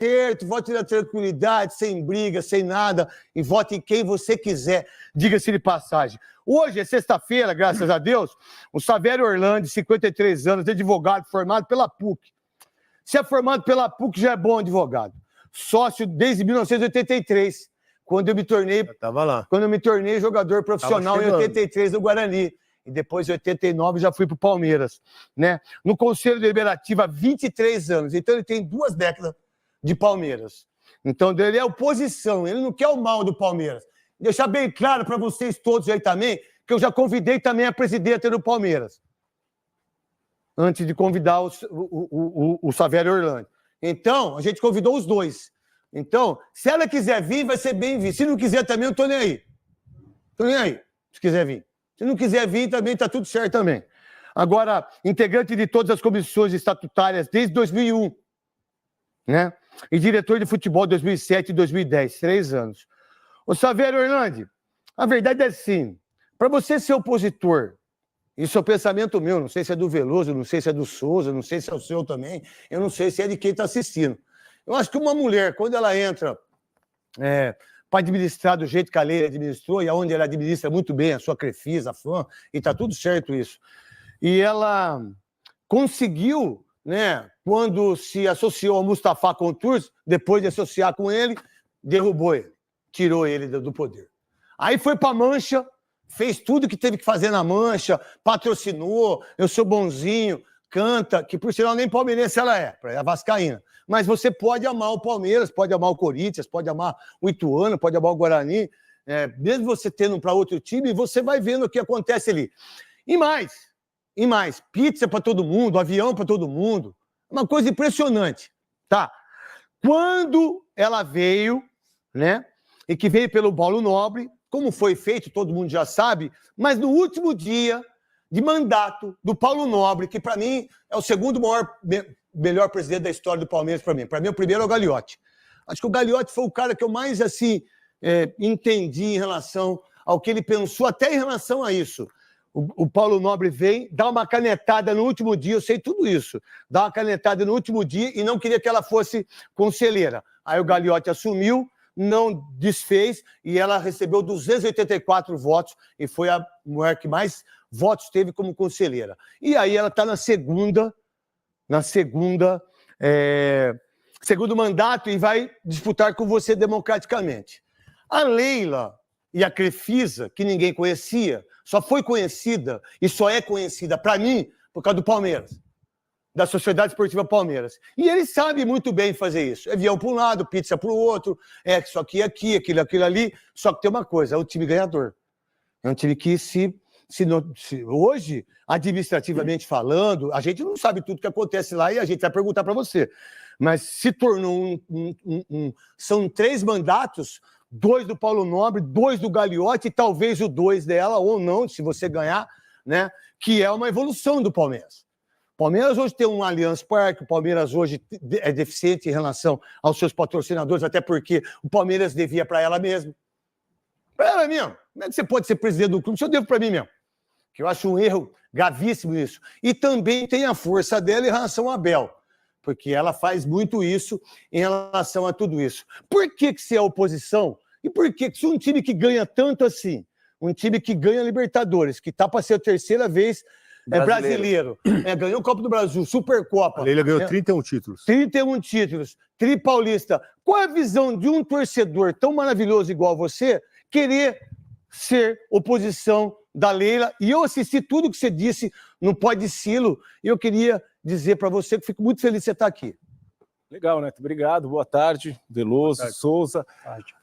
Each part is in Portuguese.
certo, vote na tranquilidade, sem briga, sem nada, e vote em quem você quiser, diga-se de passagem. Hoje é sexta-feira, graças a Deus, o Savério Orlandi, 53 anos, advogado formado pela PUC. Se é formado pela PUC, já é bom advogado. Sócio desde 1983, quando eu me tornei, quando eu me tornei jogador profissional em 83 no Guarani. E depois, em 89, já fui para o Palmeiras, né? No Conselho Deliberativo há 23 anos. Então, ele tem 2 décadas de Palmeiras. Então, ele é oposição, ele não quer o mal do Palmeiras. Deixar bem claro para vocês todos aí também, que eu já convidei também a presidenta do Palmeiras, antes de convidar o Savério Orlandi. Então, a gente convidou os dois. Então, se ela quiser vir, vai ser bem-vinda. Se não quiser também, eu tô nem aí. Tô nem aí, se quiser vir. Se não quiser vir, também tá tudo certo também. Agora, integrante de todas as comissões estatutárias desde 2001, né? E diretor de futebol 2007 e 2010, 3 anos. Ô, Savério Orlandi, a verdade é assim, para você ser opositor, isso é o pensamento meu, não sei se é do Veloso, não sei se é do Souza, não sei se é o seu também, eu não sei se é de quem está assistindo. Eu acho que uma mulher, quando ela entra para administrar do jeito que a Leila administrou, e aonde ela administra muito bem a sua Crefisa, a FAM, e está tudo certo isso. E ela conseguiu, né, quando se associou ao Mustafa Contursi, depois de associar com ele, derrubou ele, tirou ele do poder. Aí foi para a Mancha, fez tudo que teve que fazer na Mancha, patrocinou, eu sou bonzinho, canta, que por sinal nem palmeirense ela é vascaína. Mas você pode amar o Palmeiras, pode amar o Corinthians, pode amar o Ituano, pode amar o Guarani, mesmo você tendo para outro time, você vai vendo o que acontece ali. E mais, pizza para todo mundo, avião para todo mundo, uma coisa impressionante, tá? Quando ela veio, né, e que veio pelo Paulo Nobre, como foi feito, todo mundo já sabe, mas no último dia de mandato do Paulo Nobre, que para mim é o segundo melhor presidente da história do Palmeiras para mim. Para mim, o primeiro é o Gagliotti. Acho que o Gagliotti foi o cara que eu mais assim entendi em relação ao que ele pensou, até em relação a isso. O Paulo Nobre vem, dá uma canetada no último dia, eu sei tudo isso, dá uma canetada no último dia e não queria que ela fosse conselheira. Aí o Gagliotti assumiu, não desfez, e ela recebeu 284 votos e foi a mulher que mais votos teve como conselheira. E aí ela está segundo mandato e vai disputar com você democraticamente. A Leila e a Crefisa, que ninguém conhecia, só foi conhecida e só é conhecida, para mim, por causa do Palmeiras, da Sociedade Esportiva Palmeiras. E ele sabe muito bem fazer isso. É avião para um lado, pizza para o outro, só que aqui, aquilo ali. Só que tem uma coisa, é um time ganhador. É um time que hoje, administrativamente falando, a gente não sabe tudo que acontece lá e a gente vai perguntar para você. Mas se tornou são 3 mandatos, 2 do Paulo Nobre, 2 do Gagliotti e talvez o 2 dela, ou não, se você ganhar, né? Que é uma evolução do Palmeiras. O Palmeiras hoje tem um Allianz Parque, o Palmeiras hoje é deficiente em relação aos seus patrocinadores, até porque o Palmeiras devia para ela mesma. Para ela mesmo. Como é que você pode ser presidente do clube? Isso eu devo para mim mesmo. Que eu acho um erro gravíssimo isso. E também tem a força dela em relação a Abel, porque ela faz muito isso em relação a tudo isso. Por que você é oposição? E por que se um time que ganha tanto assim, um time que ganha Libertadores, que está para ser a 3ª vez brasileiro, ganhou o Copa do Brasil, Supercopa. A Leila ganhou 31 títulos. 31 títulos, Tripaulista. Qual é a visão de um torcedor tão maravilhoso igual você querer ser oposição da Leila? E eu assisti tudo que você disse no Pode Silo e eu queria dizer para você que fico muito feliz de você estar aqui. Legal, Neto. Obrigado. Boa tarde. Veloso, boa tarde. Souza.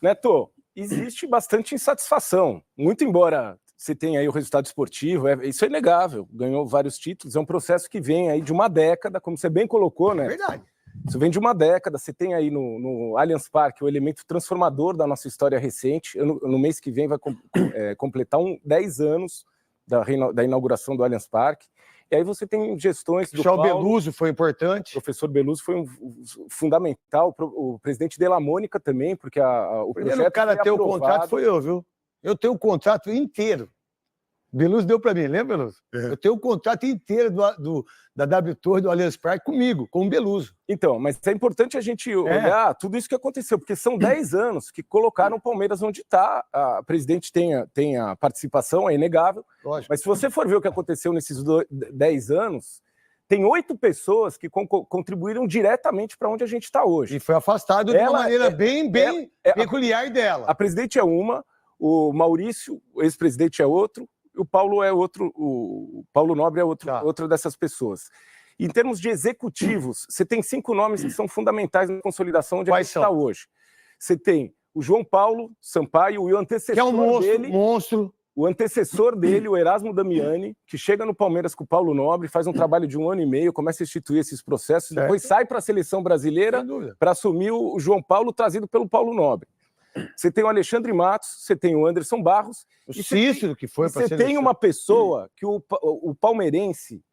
Neto, existe bastante insatisfação. Muito embora você tenha aí o resultado esportivo, isso é inegável. Ganhou vários títulos. É um processo que vem aí de uma década, como você bem colocou, né? Verdade. Isso vem de uma década. Você tem aí no Allianz Parque o elemento transformador da nossa história recente. No mês que vem vai completar 10 anos da inauguração do Allianz Parque. E aí você tem gestões do Paulo. Beluso foi importante. O professor Beluso foi fundamental. O presidente Della Mônica também, porque o primeiro cara a ter o contrato foi eu, viu? Eu tenho o contrato inteiro. Beluso deu para mim, lembra, Beluso? Eu tenho o contrato inteiro da W Torre, do Allianz Parque, comigo, com o Beluso. Então, mas é importante a gente olhar tudo isso que aconteceu, porque são 10 anos que colocaram o Palmeiras onde está. A presidente tem a participação, é inegável. Lógico. Mas se você for ver o que aconteceu nesses 10 anos, tem 8 pessoas que contribuíram diretamente para onde a gente está hoje. E foi afastado de uma maneira bem peculiar dela. A presidente é uma, o Maurício, o ex-presidente, é outro, o Paulo é outro, o Paulo Nobre é outra dessas pessoas. Em termos de executivos, você tem 5 nomes que são fundamentais na consolidação onde a gente está hoje. Você tem o João Paulo Sampaio, o antecessor que é um dele, monstro. O antecessor dele, o Erasmo Damiani, que chega no Palmeiras com o Paulo Nobre, faz um trabalho de 1 ano e meio, começa a instituir esses processos, depois sai para a seleção brasileira para assumir o João Paulo, trazido pelo Paulo Nobre. Você tem o Alexandre Matos, você tem o Anderson Barros. O Cícero, que foi para a seleção. Você tem uma pessoa que o palmeirense,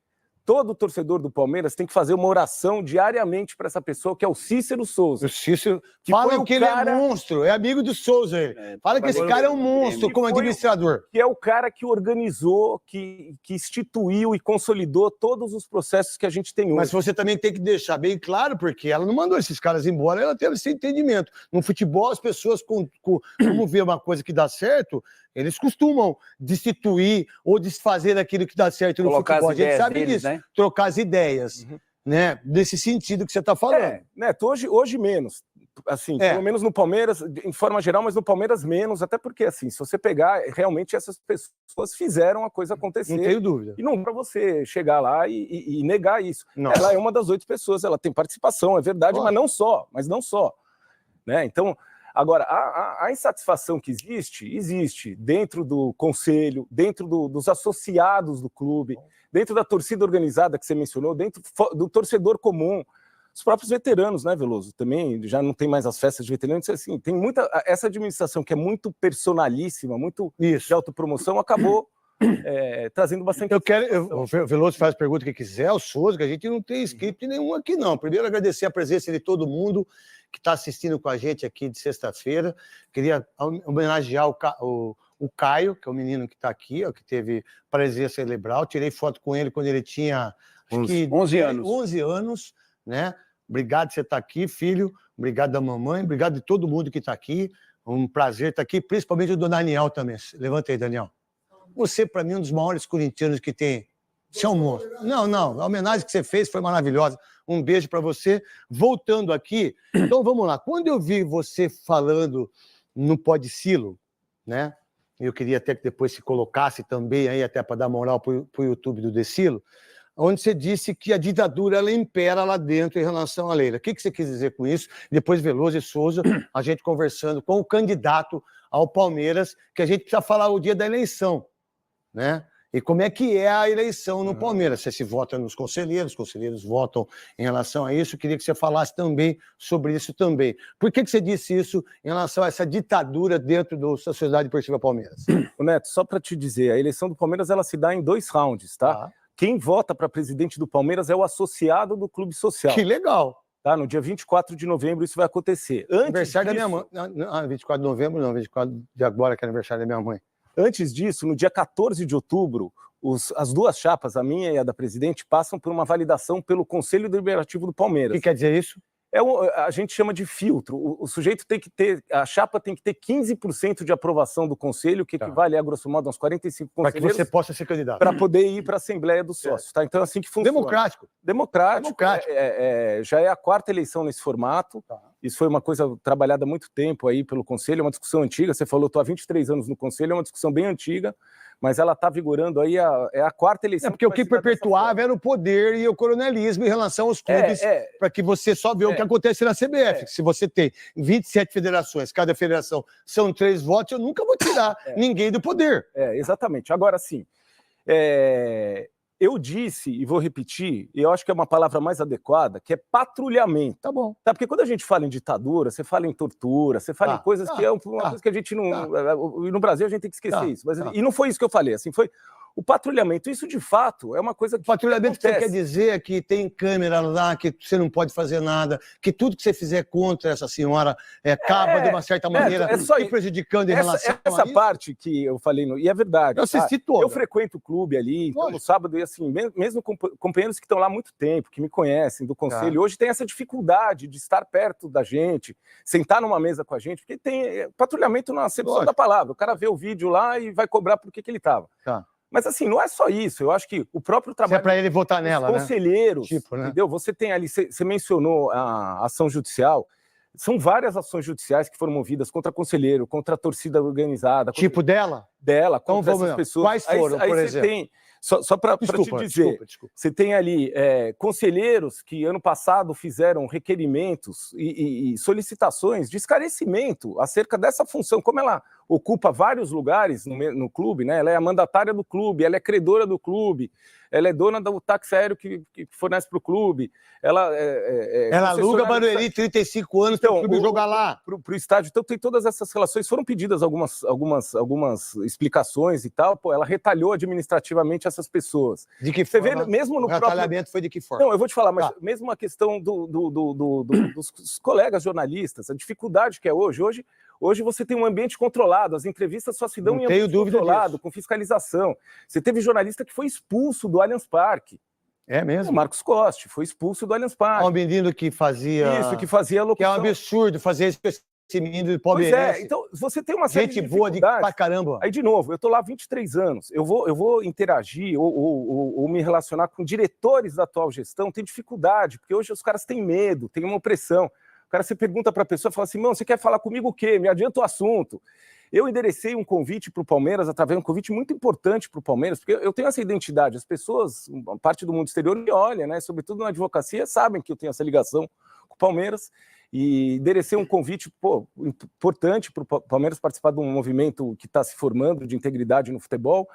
todo torcedor do Palmeiras, tem que fazer uma oração diariamente para essa pessoa, que é o Cícero Souza. O Cícero fala que ele é monstro, é amigo do Souza. Fala que esse cara é um monstro como administrador. Que é o cara que organizou, que instituiu e consolidou todos os processos que a gente tem hoje. Mas você também tem que deixar bem claro, porque ela não mandou esses caras embora, ela teve esse entendimento. No futebol, as pessoas, como vê uma coisa que dá certo, eles costumam destituir ou desfazer aquilo que dá certo no futebol. A gente sabe disso, né? Trocar as ideias, né? Nesse sentido que você está falando. Neto, hoje menos. Assim, pelo menos no Palmeiras, em forma geral, mas no Palmeiras menos, até porque, assim, se você pegar, realmente essas pessoas fizeram a coisa acontecer. Não tenho dúvida. E não para você chegar lá e negar isso. Não. Ela é uma das 8 pessoas, ela tem participação, é verdade, mas não só. Né? Então, agora, a insatisfação que existe dentro do conselho, dentro dos associados do clube, dentro da torcida organizada que você mencionou, dentro do torcedor comum, os próprios veteranos, né, Veloso? Também já não tem mais as festas de veteranos, assim, tem muita... Essa administração que é muito personalíssima, muito de autopromoção, acabou trazendo bastante... O Veloso faz a pergunta que quiser, o Souza, que a gente não tem script nenhum aqui, não. Primeiro, agradecer a presença de todo mundo que está assistindo com a gente aqui de sexta-feira. Queria homenagear o Caio, que é o menino que está aqui, ó, que teve paralisia cerebral. Tirei foto com ele quando ele tinha 11 anos. 11 anos, né? Obrigado por você estar aqui, filho. Obrigado da mamãe. Obrigado de todo mundo que está aqui. Um prazer estar aqui, principalmente do Daniel também. Levanta aí, Daniel. Você, para mim, é um dos maiores corintianos que tem. Você é um monstro. Não. A homenagem que você fez foi maravilhosa. Um beijo para você. Voltando aqui, então vamos lá. Quando eu vi você falando no Podcilo, né? Eu queria até que depois se colocasse também aí, até para dar moral para o YouTube do Decilo, onde você disse que a ditadura ela impera lá dentro em relação à Leila. O que você quis dizer com isso? Depois Veloso e Souza, a gente conversando com o candidato ao Palmeiras, que a gente precisa falar o dia da eleição, né? E como é que é a eleição no Palmeiras? Você se vota nos conselheiros, os conselheiros votam em relação a isso. Eu queria que você falasse também sobre isso também. Por que você disse isso em relação a essa ditadura dentro da Sociedade Desportiva Palmeiras? Neto, só para te dizer, a eleição do Palmeiras ela se dá em 2 rounds, tá? Quem vota para presidente do Palmeiras é o associado do clube social. Que legal! Tá? No dia 24 de novembro isso vai acontecer. Aniversário da minha mãe. Não, 24 de novembro não, 24 de agora que é aniversário da minha mãe. Antes disso, no dia 14 de outubro, as 2 chapas, a minha e a da presidente, passam por uma validação pelo Conselho Deliberativo do Palmeiras. O que quer dizer isso? A gente chama de filtro. O sujeito tem que ter, a chapa tem que ter 15% de aprovação do conselho, que equivale a grosso modo uns 45 conselheiros. Para que você possa ser candidato. Para poder ir para a Assembleia dos Sócios. Tá? Então é assim que funciona. Democrático. Já é a 4ª eleição nesse formato. Isso foi uma coisa trabalhada há muito tempo aí pelo Conselho, é uma discussão antiga. Você falou, estou há 23 anos no Conselho, é uma discussão bem antiga, mas ela está vigorando aí, é a 4ª eleição. Porque o que perpetuava era o poder e o coronelismo em relação aos clubes, para que você só vê o que acontece na CBF. Se você tem 27 federações, cada federação são 3 votos, eu nunca vou tirar ninguém do poder. Exatamente. Agora, sim, eu disse, e vou repetir, e eu acho que é uma palavra mais adequada, que é patrulhamento. Tá bom. Tá? Porque quando a gente fala em ditadura, você fala em tortura, você fala em coisas que é uma coisa que a gente não... E no Brasil a gente tem que esquecer isso. Mas, e não foi isso que eu falei, assim, foi O patrulhamento, isso de fato é uma coisa que O patrulhamento que você acontece. quer dizer é que tem câmera lá, que você não pode fazer nada, que tudo que você fizer contra essa senhora acaba de uma certa maneira te prejudicando em relação a essa isso? parte que eu falei, e é verdade. Eu assisti toda. Eu frequento o clube ali, então no sábado, e assim, mesmo companheiros que estão lá há muito tempo, que me conhecem do conselho, hoje tem essa dificuldade de estar perto da gente, sentar numa mesa com a gente, porque tem patrulhamento na acepção da palavra. O cara vê o vídeo lá e vai cobrar por que ele estava. Mas assim, não é só isso. Eu acho que o próprio trabalho... Se é para ele votar nela, né? Conselheiros, tipo, né? Entendeu? Você tem ali, você mencionou a ação judicial, são várias ações judiciais que foram movidas contra conselheiro, contra a torcida organizada. Tipo dela? Dela, contra então, essas pessoas. Quais foram, por exemplo? Tem, só para te dizer, você tem ali conselheiros que ano passado fizeram requerimentos e solicitações de esclarecimento acerca dessa função, como ela ocupa vários lugares no clube, né? Ela é a mandatária do clube, ela é credora do clube, ela é dona do táxi aéreo que fornece para o clube, ela aluga Barueri 35 anos para o clube jogar lá. Para o estádio. Então tem todas essas relações, foram pedidas algumas explicações e tal, ela retalhou administrativamente essas pessoas. De que forma? Você vê, mesmo no retalhamento foi de que forma? Não, eu vou te falar, mas mesmo a questão dos colegas jornalistas, a dificuldade que é hoje você tem um ambiente controlado, as entrevistas só se dão em ambiente controlado, com fiscalização. Você teve jornalista que foi expulso do Allianz Parque. É mesmo? O Marcos Costa foi expulso do Allianz Parque. Um menino que fazia... Isso, que fazia a locução. Que é um absurdo fazer isso com esse menino de palmeirense. Pois então você tem uma série de boa pra caramba. Aí, de novo, eu tô lá há 23 anos, eu vou interagir ou me relacionar com diretores da atual gestão, tem dificuldade, porque hoje os caras têm medo, tem uma opressão. O cara, você pergunta para a pessoa, fala assim, você quer falar comigo o quê? Me adianta o assunto. Eu enderecei um convite para o Palmeiras, através de um convite muito importante para o Palmeiras, porque eu tenho essa identidade, as pessoas, parte do mundo exterior me olha, né? Sobretudo na advocacia, sabem que eu tenho essa ligação com o Palmeiras, e enderecei um convite importante para o Palmeiras participar de um movimento que está se formando de integridade no futebol.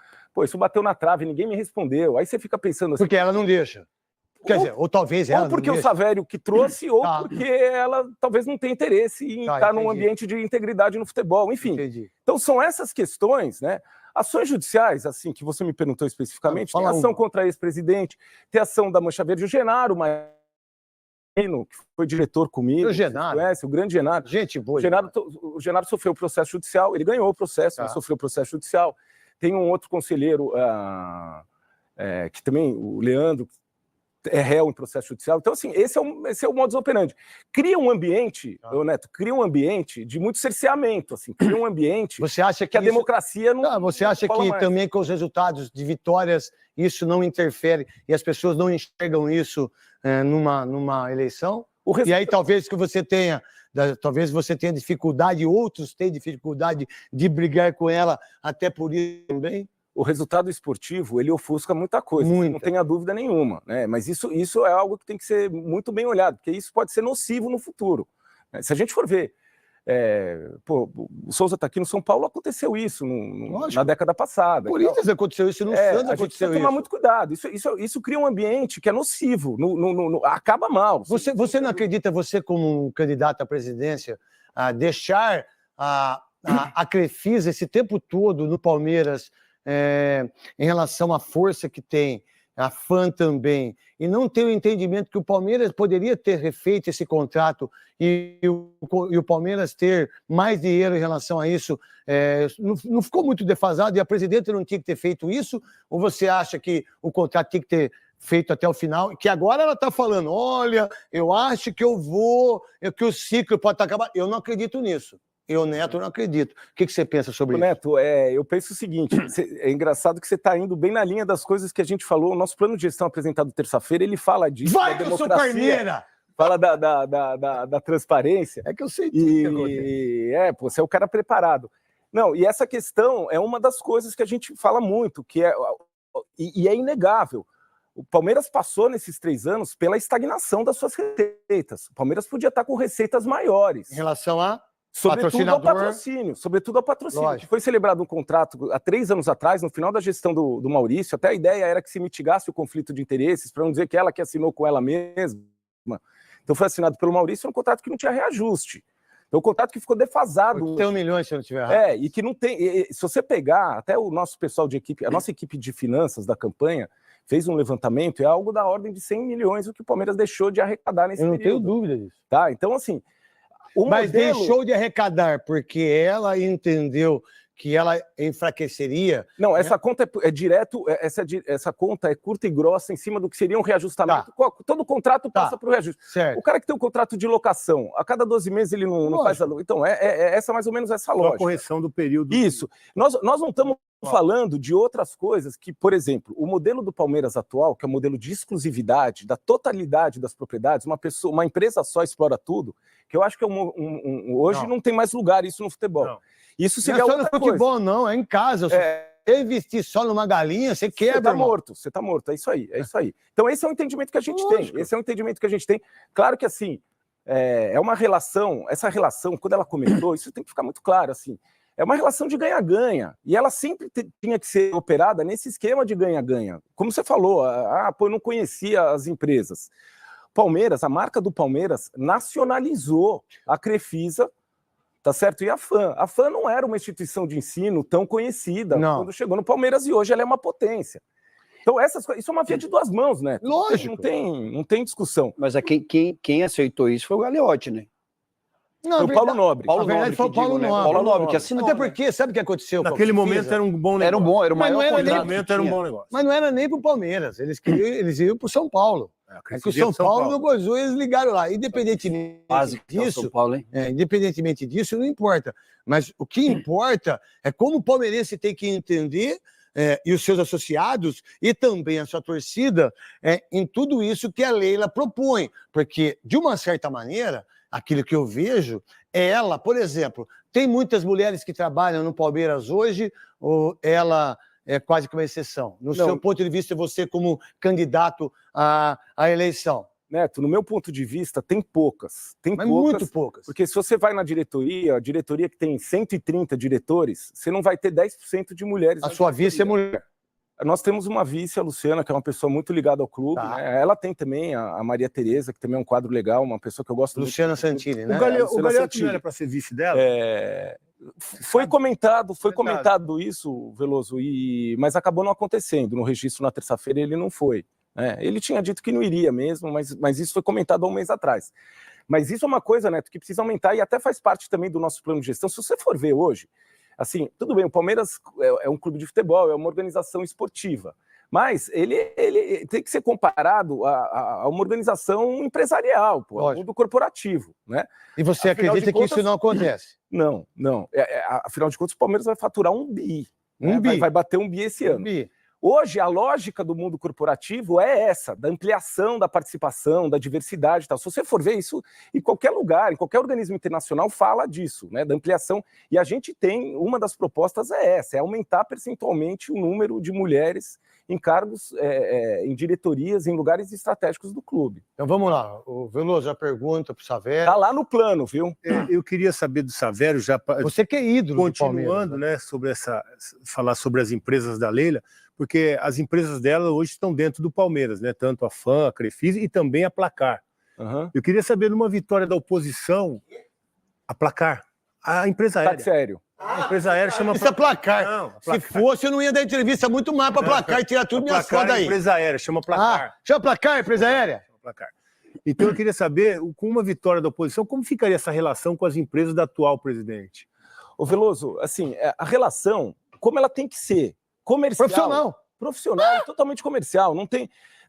Isso bateu na trave, ninguém me respondeu. Aí você fica pensando assim... Porque ela não deixa. Quer dizer, ou talvez ela. Ou porque o Savério que trouxe, ou porque ela talvez não tenha interesse em estar num ambiente de integridade no futebol. Enfim. Então são essas questões, né? Ações judiciais, assim, que você me perguntou especificamente, tem ação contra ex-presidente, tem ação da Mancha Verde, o Genaro Maino, que foi diretor comigo. O Genaro. Conhece, o grande Genaro. Gente boa. O Genaro sofreu o processo judicial, ele ganhou o processo, ele sofreu o processo judicial. Tem um outro conselheiro, que também, o Leandro, é réu em processo judicial. Então, assim, esse é o modus operandi. Cria um ambiente, Neto, cria um ambiente de muito cerceamento, assim, cria um ambiente você acha que a democracia não... Você acha que também com os resultados de vitórias isso não interfere e as pessoas não enxergam isso numa eleição? E aí talvez você tenha dificuldade, outros têm dificuldade de brigar com ela até por isso também? O resultado esportivo, ele ofusca muita coisa, não tenha dúvida nenhuma, né? Mas isso é algo que tem que ser muito bem olhado, porque isso pode ser nocivo no futuro, né? Se a gente for ver, o Souza está aqui no São Paulo, aconteceu isso na década passada. Corinthians aconteceu isso, no Santos aconteceu isso. Tomar muito cuidado, isso cria um ambiente que é nocivo, acaba mal. Você não acredita, você como um candidato à presidência, a deixar a Crefisa esse tempo todo no Palmeiras, em relação à força que tem, a FAM também, e não ter o entendimento que o Palmeiras poderia ter refeito esse contrato e o Palmeiras ter mais dinheiro em relação a isso, não ficou muito defasado e a presidente não tinha que ter feito isso? Ou você acha que o contrato tinha que ter feito até o final, que agora ela está falando, olha, eu acho que que o ciclo pode estar acabado. Eu não acredito nisso. Eu, Neto, não acredito. O que você pensa sobre isso? Neto, eu penso o seguinte, é engraçado que você está indo bem na linha das coisas que a gente falou, o nosso plano de gestão apresentado terça-feira, ele fala disso. Vai que eu sou Parmeira! Fala da transparência. É que eu sei disso. Você é o cara preparado. Não, e essa questão é uma das coisas que a gente fala muito, que é inegável. O Palmeiras passou nesses 3 anos pela estagnação das suas receitas. O Palmeiras podia estar com receitas maiores. Em relação a... Sobretudo ao patrocínio. Lógico. Foi celebrado um contrato há 3 anos atrás, no final da gestão do Maurício, até a ideia era que se mitigasse o conflito de interesses, para não dizer que ela que assinou com ela mesma. Então foi assinado pelo Maurício um contrato que não tinha reajuste. Então, o contrato que ficou defasado. Tem 1 milhão, se eu não tiver errado. E que não tem... Se você pegar, até o nosso pessoal de equipe, a nossa equipe de finanças da campanha, fez um levantamento, é algo da ordem de 100 milhões o que o Palmeiras deixou de arrecadar nesse período. Eu não tenho dúvida disso. Tá? Então, assim... Mas deixou de arrecadar porque ela entendeu que ela enfraqueceria. Não, essa conta é direto, essa conta é curta e grossa em cima do que seria um reajustamento. Tá. Todo contrato passa para o reajuste. Certo. O cara que tem um contrato de locação, a cada 12 meses ele não faz a... Então, essa mais ou menos essa lógica. A correção do período. Isso. Nós não estamos falando de outras coisas que, por exemplo, o modelo do Palmeiras atual, que é o modelo de exclusividade, da totalidade das propriedades, uma empresa só explora tudo, que eu acho que hoje não tem mais lugar isso no futebol. Não. Isso seria não é só no futebol, coisa. Não, é em casa. Se você investir só numa galinha, você quebra. Você tá morto, é isso aí. Então esse é o entendimento que a gente tem. Esse é o entendimento que a gente tem. Claro que assim, é uma relação, essa relação, quando ela começou, isso tem que ficar muito claro, assim, é uma relação de ganha-ganha, e ela sempre tinha que ser operada nesse esquema de ganha-ganha. Como você falou, eu não conhecia as empresas. Palmeiras, a marca do Palmeiras nacionalizou a Crefisa, tá certo? E a FAM. A FAM não era uma instituição de ensino tão conhecida quando chegou no Palmeiras, e hoje ela é uma potência. Então, isso é uma via de duas mãos, né? Lógico. Não tem discussão. Mas quem aceitou isso foi o Galeotti, né? Não, foi o Paulo Nobre. Na verdade, foi o Paulo Nobre. Paulo Nobre que assinou. Até porque, sabe o que aconteceu? Naquele momento era um bom negócio. Era o maior contrato. Era um bom negócio. Mas não era nem pro Palmeiras. Eles iam pro São Paulo. É que o São Paulo não gozou, eles ligaram lá. Independentemente disso, São Paulo, hein? Independentemente disso, não importa. Mas o que importa é como o palmeirense tem que entender, e os seus associados, e também a sua torcida, em tudo isso que a Leila propõe. Porque, de uma certa maneira, aquilo que eu vejo é ela, por exemplo, tem muitas mulheres que trabalham no Palmeiras hoje, ou ela é quase que uma exceção? No seu ponto de vista, você como candidato à eleição? Neto, no meu ponto de vista, tem poucas. Mas muito poucas. Porque se você vai na diretoria, a diretoria que tem 130 diretores, você não vai ter 10% de mulheres. A sua vice é mulher. Nós temos uma vice, a Luciana, que é uma pessoa muito ligada ao clube. Tá. Né? Ela tem também a Maria Tereza, que também é um quadro legal, uma pessoa que eu gosto Luciana muito. Santini, né? O Galeotti não era para ser vice dela? Foi comentado isso, Veloso, mas acabou não acontecendo. No registro na terça-feira ele não foi. Ele tinha dito que não iria mesmo, mas isso foi comentado há um mês atrás. Mas isso é uma coisa, Neto, que precisa aumentar e até faz parte também do nosso plano de gestão. Se você for ver hoje, assim, tudo bem, o Palmeiras é um clube de futebol, é uma organização esportiva, mas ele tem que ser comparado a uma organização empresarial, ao mundo corporativo, né? E você acredita que isso não acontece? Não. Afinal de contas, o Palmeiras vai faturar 1 bi. Vai bater 1 bi esse ano. Hoje, a lógica do mundo corporativo é essa, da ampliação da participação, da diversidade e tal. Se você for ver isso, em qualquer lugar, em qualquer organismo internacional fala disso, né, da ampliação. E a gente tem, uma das propostas é essa, é aumentar percentualmente o número de mulheres em cargos, em diretorias, em lugares estratégicos do clube. Então vamos lá, o Veloso já pergunta para o Savério. Está lá no plano, viu? Eu queria saber do Savério, já você que é ídolo continuando, do Palmeiras, né, falar sobre as empresas da Leila, porque as empresas dela hoje estão dentro do Palmeiras, né? Tanto a FAM, a Crefisa e também a Placar. Uhum. Eu queria saber, numa vitória da oposição, a Placar, a empresa aérea. Tá sério. A empresa aérea chama... Isso é Placar. Não, Placar. Se fosse, eu não ia dar entrevista muito mais para Placar e tirar tudo minhas fotos aí. A empresa aérea, chama Placar. Chama Placar, empresa aérea? Chama Placar. Então eu queria saber, com uma vitória da oposição, como ficaria essa relação com as empresas da atual presidente? Ô Veloso, assim, a relação, como ela tem que ser, comercial, profissional, totalmente comercial.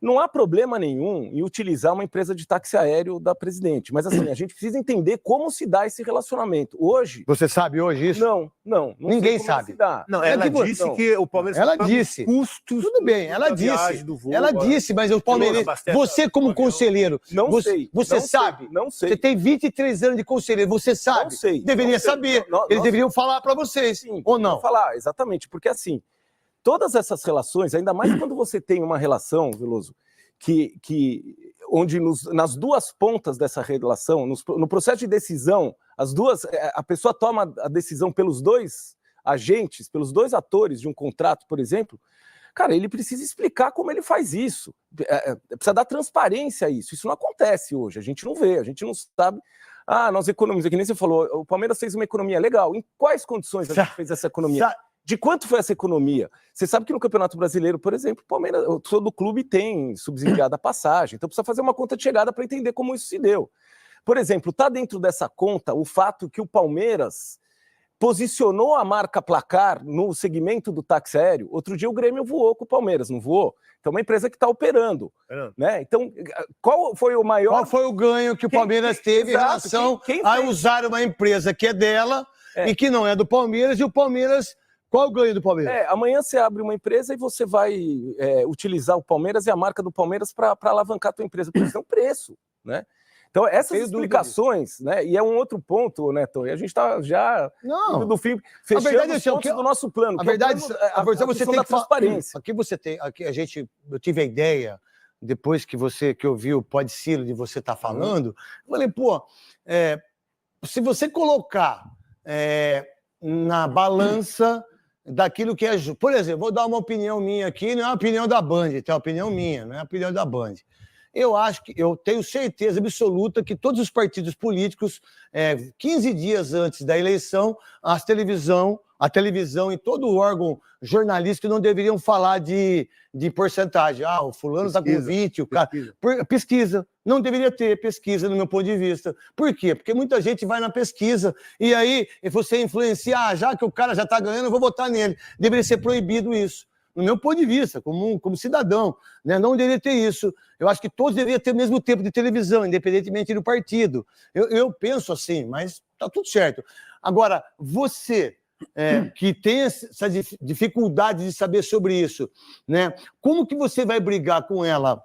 Não há problema nenhum em utilizar uma empresa de táxi aéreo da presidente. Mas assim, a gente precisa entender como se dá esse relacionamento. Hoje... Você sabe hoje isso? Não. Ninguém sabe. Não, ela disse que o Palmeiras... Ela disse. Custos. Tudo bem, ela disse. Ela disse, mas o Palmeiras... Você como conselheiro... Não sei. Você sabe? Não sei. Você tem 23 anos de conselheiro, você sabe? Não sei. Deveria saber. Eles deveriam falar para vocês, sim, ou não? Falar, exatamente. Porque assim, todas essas relações, ainda mais quando você tem uma relação, Veloso, onde nas duas pontas dessa relação, no processo de decisão, a pessoa toma a decisão pelos dois agentes, pelos dois atores de um contrato, por exemplo, cara, ele precisa explicar como ele faz isso. Precisa dar transparência a isso. Isso não acontece hoje, a gente não vê, a gente não sabe nós economizamos, que nem você falou, o Palmeiras fez uma economia legal. Em quais condições a gente fez essa economia? De quanto foi essa economia? Você sabe que no Campeonato Brasileiro, por exemplo, o Palmeiras, todo clube tem subsidiado a passagem, então precisa fazer uma conta de chegada para entender como isso se deu. Por exemplo, está dentro dessa conta o fato que o Palmeiras posicionou a marca Placar no segmento do táxi aéreo. Outro dia o Grêmio voou com o Palmeiras, não voou? Então é uma empresa que está operando. Né? Então, qual foi o maior... Qual foi o ganho que o Palmeiras teve em relação a usar uma empresa que é dela e que não é do Palmeiras, e o Palmeiras... Qual o ganho do Palmeiras? Amanhã você abre uma empresa e você vai utilizar o Palmeiras e a marca do Palmeiras para alavancar a tua empresa, porque isso é um preço, né? Então, essas explicações, né? E é um outro ponto, né, Tom? E a gente está já do fim, fechando os pontos do nosso plano. A verdade, você tem que transparência. Aqui eu tive a ideia, depois que eu vi o Podcilo de você estar falando, eu falei, pô, se você colocar na balança daquilo que é justo. Por exemplo, vou dar uma opinião minha aqui, não é uma opinião da Band, é uma opinião minha, não é uma opinião da Band. Eu tenho certeza absoluta que todos os partidos políticos, 15 dias antes da eleição, a televisão e todo o órgão jornalístico não deveriam falar de porcentagem. O fulano está com 20, o cara... Pesquisa. Não deveria ter pesquisa, no meu ponto de vista. Por quê? Porque muita gente vai na pesquisa e aí você influencia, já que o cara já está ganhando, eu vou votar nele. Deveria ser proibido isso. No meu ponto de vista, como cidadão, né? Não deveria ter isso. Eu acho que todos deveriam ter o mesmo tempo de televisão, independentemente do partido. Eu penso assim, mas está tudo certo. Agora, você que tem essa dificuldade de saber sobre isso, né? Como que você vai brigar com ela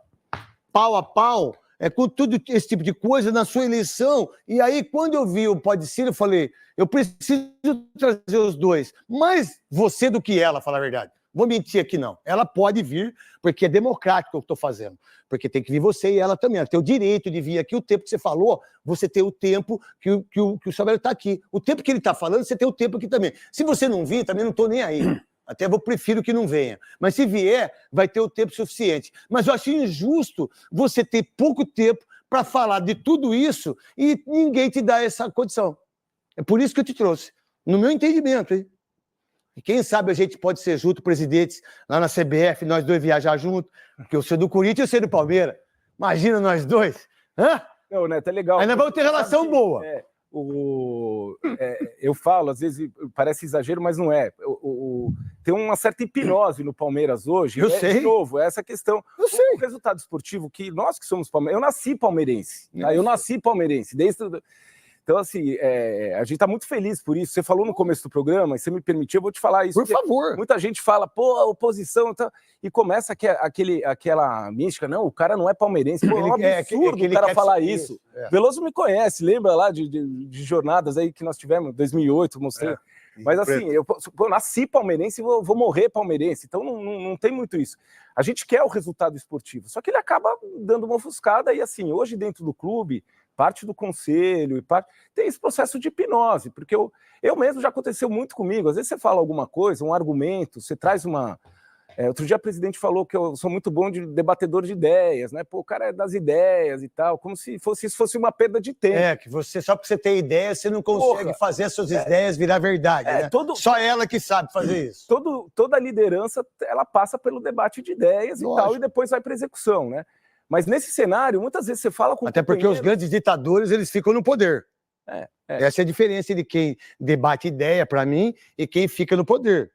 pau a pau, com tudo esse tipo de coisa na sua eleição? E aí, quando eu vi o Podcilo, eu falei, eu preciso trazer os dois. Mais você do que ela, falar a verdade. Vou mentir aqui, não. Ela pode vir, porque é democrático o que eu estou fazendo. Porque tem que vir você e ela também. Ela tem o direito de vir aqui. O tempo que você falou, você tem o tempo que o Samuel está aqui. O tempo que ele está falando, você tem o tempo aqui também. Se você não vir, também não estou nem aí. Até prefiro que não venha. Mas se vier, vai ter o tempo suficiente. Mas eu acho injusto você ter pouco tempo para falar de tudo isso e ninguém te dá essa condição. É por isso que eu te trouxe. No meu entendimento, hein? E quem sabe a gente pode ser junto, presidentes, lá na CBF, nós dois viajar junto, porque eu sou do Corinthians e eu sou do Palmeiras. Imagina nós dois. Não, Neto, é legal. Ainda vamos ter relação boa. Eu falo, às vezes parece exagero, mas não é. Tem uma certa hipnose no Palmeiras hoje. Eu sei. De novo, essa questão. Eu sei. O resultado esportivo que nós que somos palmeirenses... Eu nasci palmeirense. Tá? Eu nasci palmeirense. Então, assim, a gente está muito feliz por isso. Você falou no começo do programa, e você me permitiu, eu vou te falar isso. Por favor. Muita gente fala, pô, a oposição... E começa aquela mística, não, o cara não é palmeirense. Pô, é um absurdo o cara falar isso. Veloso me conhece, lembra lá de jornadas aí que nós tivemos, em 2008, mostrei. Mas assim, eu nasci palmeirense e vou morrer palmeirense. Então não tem muito isso. A gente quer o resultado esportivo, só que ele acaba dando uma ofuscada. E assim, hoje dentro do clube... parte do conselho, tem esse processo de hipnose, porque eu mesmo já aconteceu muito comigo. Às vezes você fala alguma coisa, um argumento, você traz uma... outro dia a presidente falou que eu sou muito bom de debatedor de ideias, né? Pô, o cara é das ideias e tal, como se isso fosse uma perda de tempo. Que só porque você tem ideia, você não consegue fazer as suas ideias virar verdade, né? Só ela que sabe fazer isso. Toda liderança, ela passa pelo debate de ideias e tal, e depois vai para execução, né? Mas nesse cenário, muitas vezes você fala com... Até porque os grandes ditadores, eles ficam no poder. Essa é a diferença de quem debate ideia, para mim, e quem fica no poder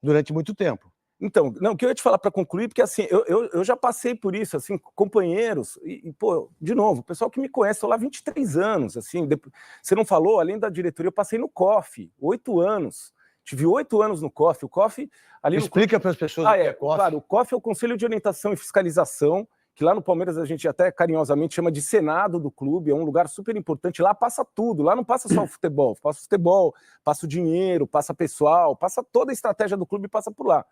durante muito tempo. Então, o que eu ia te falar para concluir, porque assim, eu já passei por isso, assim, companheiros, pô, de novo, o pessoal que me conhece, estou lá há 23 anos, assim, você não falou, além da diretoria, eu passei no COF, 8 anos. Tive 8 anos no COF. O COF... Explica para as pessoas o que é COF. Claro, o COF é o Conselho de Orientação e Fiscalização, que lá no Palmeiras a gente até carinhosamente chama de Senado do clube, é um lugar super importante, lá passa tudo, lá não passa só o futebol, passa o dinheiro, passa pessoal, passa toda a estratégia do clube, passa por lá.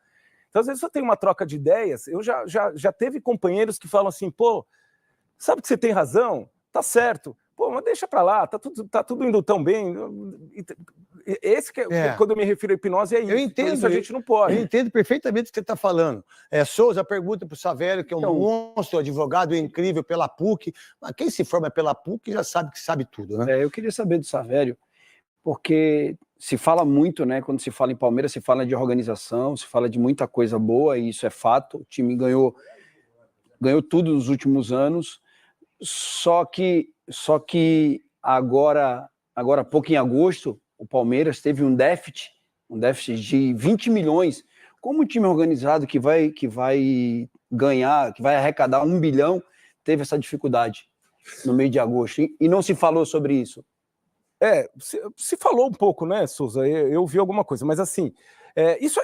Então às vezes eu tenho uma troca de ideias, eu já teve companheiros que falam assim, pô, sabe que você tem razão, tá certo, pô, mas deixa pra lá, tá tudo indo tão bem. esse que quando eu me refiro à hipnose é isso. Eu entendo. Por isso a gente não pode. Eu entendo perfeitamente o que você está falando. Souza, pergunta para o Savério, que é um monstro, advogado incrível pela PUC. Mas quem se forma pela PUC já sabe que sabe tudo, né? Eu queria saber do Savério, porque se fala muito, né? Quando se fala em Palmeiras, se fala de organização, se fala de muita coisa boa, e isso é fato. O time ganhou tudo nos últimos anos, só que agora há pouco, em agosto, o Palmeiras teve um déficit de 20 milhões. Como um time organizado que vai ganhar, que vai arrecadar 1 bilhão, teve essa dificuldade no mês de agosto? E não se falou sobre isso? Se falou um pouco, né, Souza? Eu vi alguma coisa, mas assim,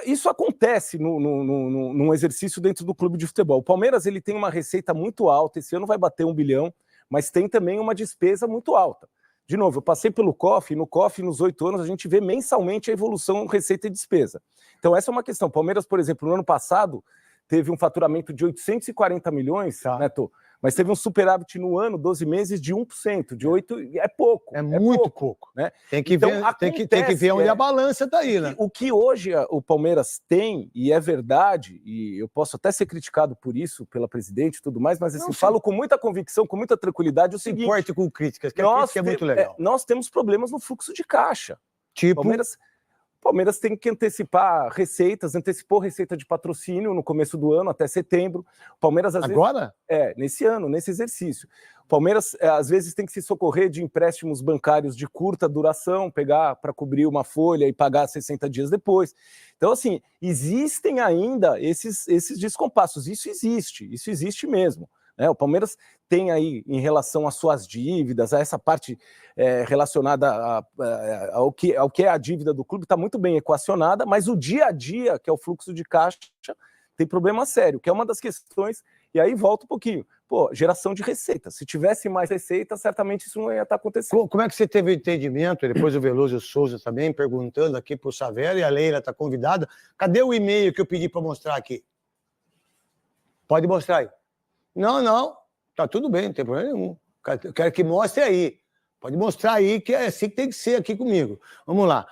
isso acontece num exercício dentro do clube de futebol. O Palmeiras ele tem uma receita muito alta, esse ano vai bater 1 bilhão, mas tem também uma despesa muito alta. De novo, eu passei pelo COF, no COF, nos 8 anos, a gente vê mensalmente a evolução receita e despesa. Então essa é uma questão. O Palmeiras, por exemplo, no ano passado, teve um faturamento de 840 milhões, né, Tô? Mas teve um superávit no ano, 12 meses, de 1%, de 8%, é pouco. É muito pouco. Né? Tem que ver onde a balança está aí, né? O que hoje o Palmeiras tem, e é verdade, e eu posso até ser criticado por isso, pela presidente e tudo mais, mas assim, falo com muita convicção, com muita tranquilidade, o seguinte... Não se importe com críticas, que a crítica é muito legal. Nós temos problemas no fluxo de caixa. Tipo... Palmeiras tem que antecipar receitas, antecipou receita de patrocínio no começo do ano, até setembro. Palmeiras, às Agora? vezes, nesse ano, nesse exercício. Palmeiras, às vezes, tem que se socorrer de empréstimos bancários de curta duração, pegar para cobrir uma folha e pagar 60 dias depois. Então, assim, existem ainda esses descompassos. Isso existe mesmo. O Palmeiras tem aí, em relação às suas dívidas, a essa parte relacionada ao que é a dívida do clube, está muito bem equacionada, mas o dia a dia, que é o fluxo de caixa, tem problema sério, que é uma das questões, e aí volta um pouquinho. Geração de receita. Se tivesse mais receita, certamente isso não ia estar acontecendo. Como é que você teve o entendimento? Depois o Veloso e o Souza também perguntando aqui para o Savério, e a Leila está convidada. Cadê o e-mail que eu pedi para mostrar aqui? Pode mostrar aí. Não, tá tudo bem, não tem problema nenhum. Eu quero que mostre aí. Pode mostrar aí, que é assim que tem que ser aqui comigo. Vamos lá.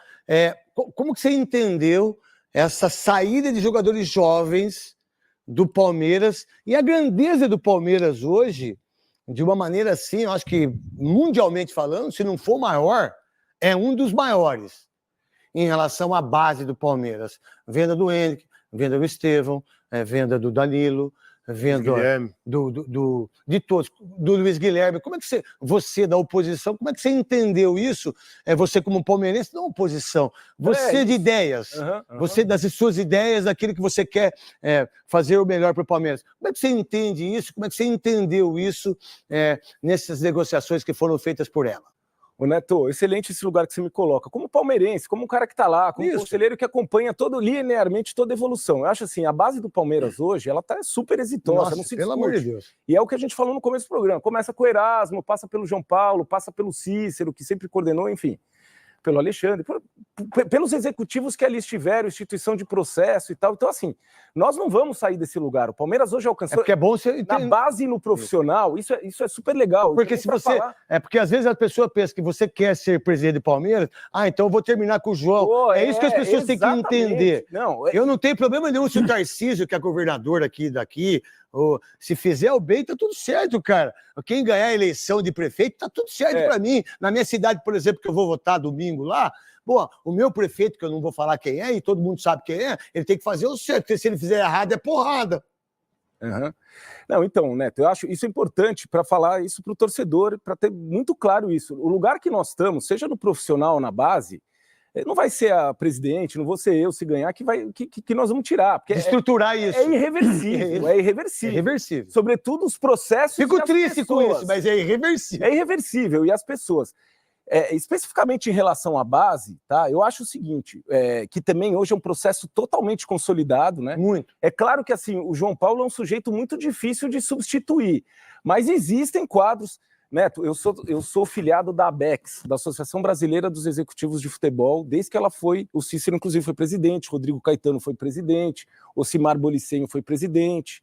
Como que você entendeu essa saída de jogadores jovens do Palmeiras e a grandeza do Palmeiras hoje, de uma maneira assim, eu acho que mundialmente falando, se não for maior, é um dos maiores em relação à base do Palmeiras. Venda do Henrique, venda do Estevão, venda do Danilo, vendo de todos, do Luiz Guilherme. Como é que você da oposição, como é que você entendeu isso? Você como palmeirense, não oposição, você de ideias, você das suas ideias, daquilo que você quer fazer o melhor para o Palmeiras. Como é que você entende isso? Como é que você entendeu isso nessas negociações que foram feitas por ela? Ô Neto, excelente esse lugar que você me coloca. Como palmeirense, como um cara que está lá, como conselheiro que acompanha linearmente toda a evolução. Eu acho assim, a base do Palmeiras hoje, ela está super exitosa, não se discute. Pelo amor de Deus. E é o que a gente falou no começo do programa. Começa com o Erasmo, passa pelo João Paulo, passa pelo Cícero, que sempre coordenou, enfim, pelo Alexandre, pelos executivos que ali estiveram, instituição de processo e tal. Então, assim, nós não vamos sair desse lugar. O Palmeiras hoje alcançou... porque é bom você... Na base e no profissional, isso é super legal. Porque se você... porque às vezes a pessoa pensa que você quer ser presidente do Palmeiras, então eu vou terminar com o João. É isso que as pessoas têm que entender. Eu não tenho problema nenhum se o Tarcísio, que é governador daqui, ou se fizer o bem, tá tudo certo, cara. Quem ganhar a eleição de prefeito, tá tudo certo para mim. Na minha cidade, por exemplo, que eu vou votar domingo lá, o meu prefeito, que eu não vou falar quem é, e todo mundo sabe quem é, ele tem que fazer o certo, porque se ele fizer errado, é porrada. Não, então, Neto, eu acho isso importante para falar isso para o torcedor, para ter muito claro isso. O lugar que nós estamos, seja no profissional ou na base, não vai ser a presidente, não vou ser eu se ganhar que nós vamos tirar. Porque estruturar isso. É irreversivel, é irreversível. É irreversível. Sobretudo os processos. Fico triste com isso, mas é irreversível. É irreversível. E as pessoas, especificamente em relação à base, tá? Eu acho o seguinte, que também hoje é um processo totalmente consolidado, né? Muito. É claro que assim, o João Paulo é um sujeito muito difícil de substituir, mas existem quadros. Neto, eu sou filiado da ABEX, da Associação Brasileira dos Executivos de Futebol, desde que ela foi, o Cícero inclusive foi presidente, Rodrigo Caetano foi presidente, Ocimar Bolicenho foi presidente,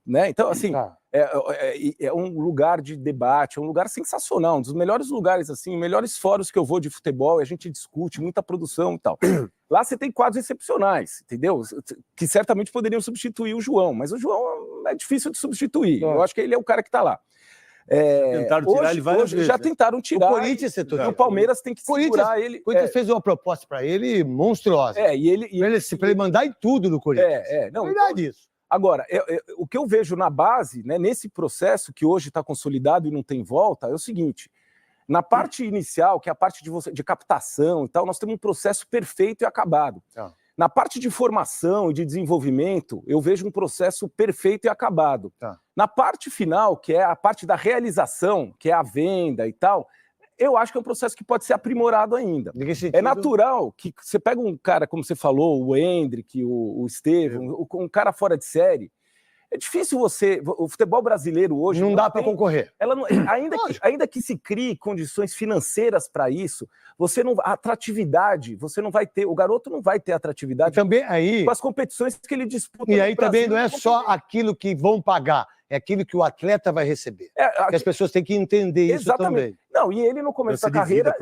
né? Então assim, é um lugar de debate, é um lugar sensacional, um dos melhores lugares, assim, melhores fóruns que eu vou de futebol, e a gente discute muita produção e tal. Lá você tem quadros excepcionais, entendeu? Que certamente poderiam substituir o João, mas o João é difícil de substituir. Eu acho que ele é o cara que está lá. Tentaram tirar ele várias vezes. Já tentaram tirar. O Corinthians setor. E o Palmeiras tem que segurar ele. O Corinthians fez uma proposta para ele monstruosa. Para ele mandar em tudo no Corinthians. Não, verdade isso. Agora, o que eu vejo na base, né, nesse processo que hoje está consolidado e não tem volta, é o seguinte: na parte inicial, que é a parte de captação e tal, nós temos um processo perfeito e acabado. Na parte de formação e de desenvolvimento, eu vejo um processo perfeito e acabado. Na parte final, que é a parte da realização, que é a venda e tal, eu acho que é um processo que pode ser aprimorado ainda. É natural que você pega um cara, como você falou, o Hendrick, o Estevão, um cara fora de série. É difícil o futebol brasileiro hoje... Não dá para concorrer. Ainda que se crie condições financeiras para isso, a atratividade, você não vai ter, o garoto não vai ter atratividade também aí, com as competições que ele disputa. E aí também não é só aquilo que vão pagar, é aquilo que o atleta vai receber. Que as pessoas têm que entender isso também. Não, e ele no começo da carreira...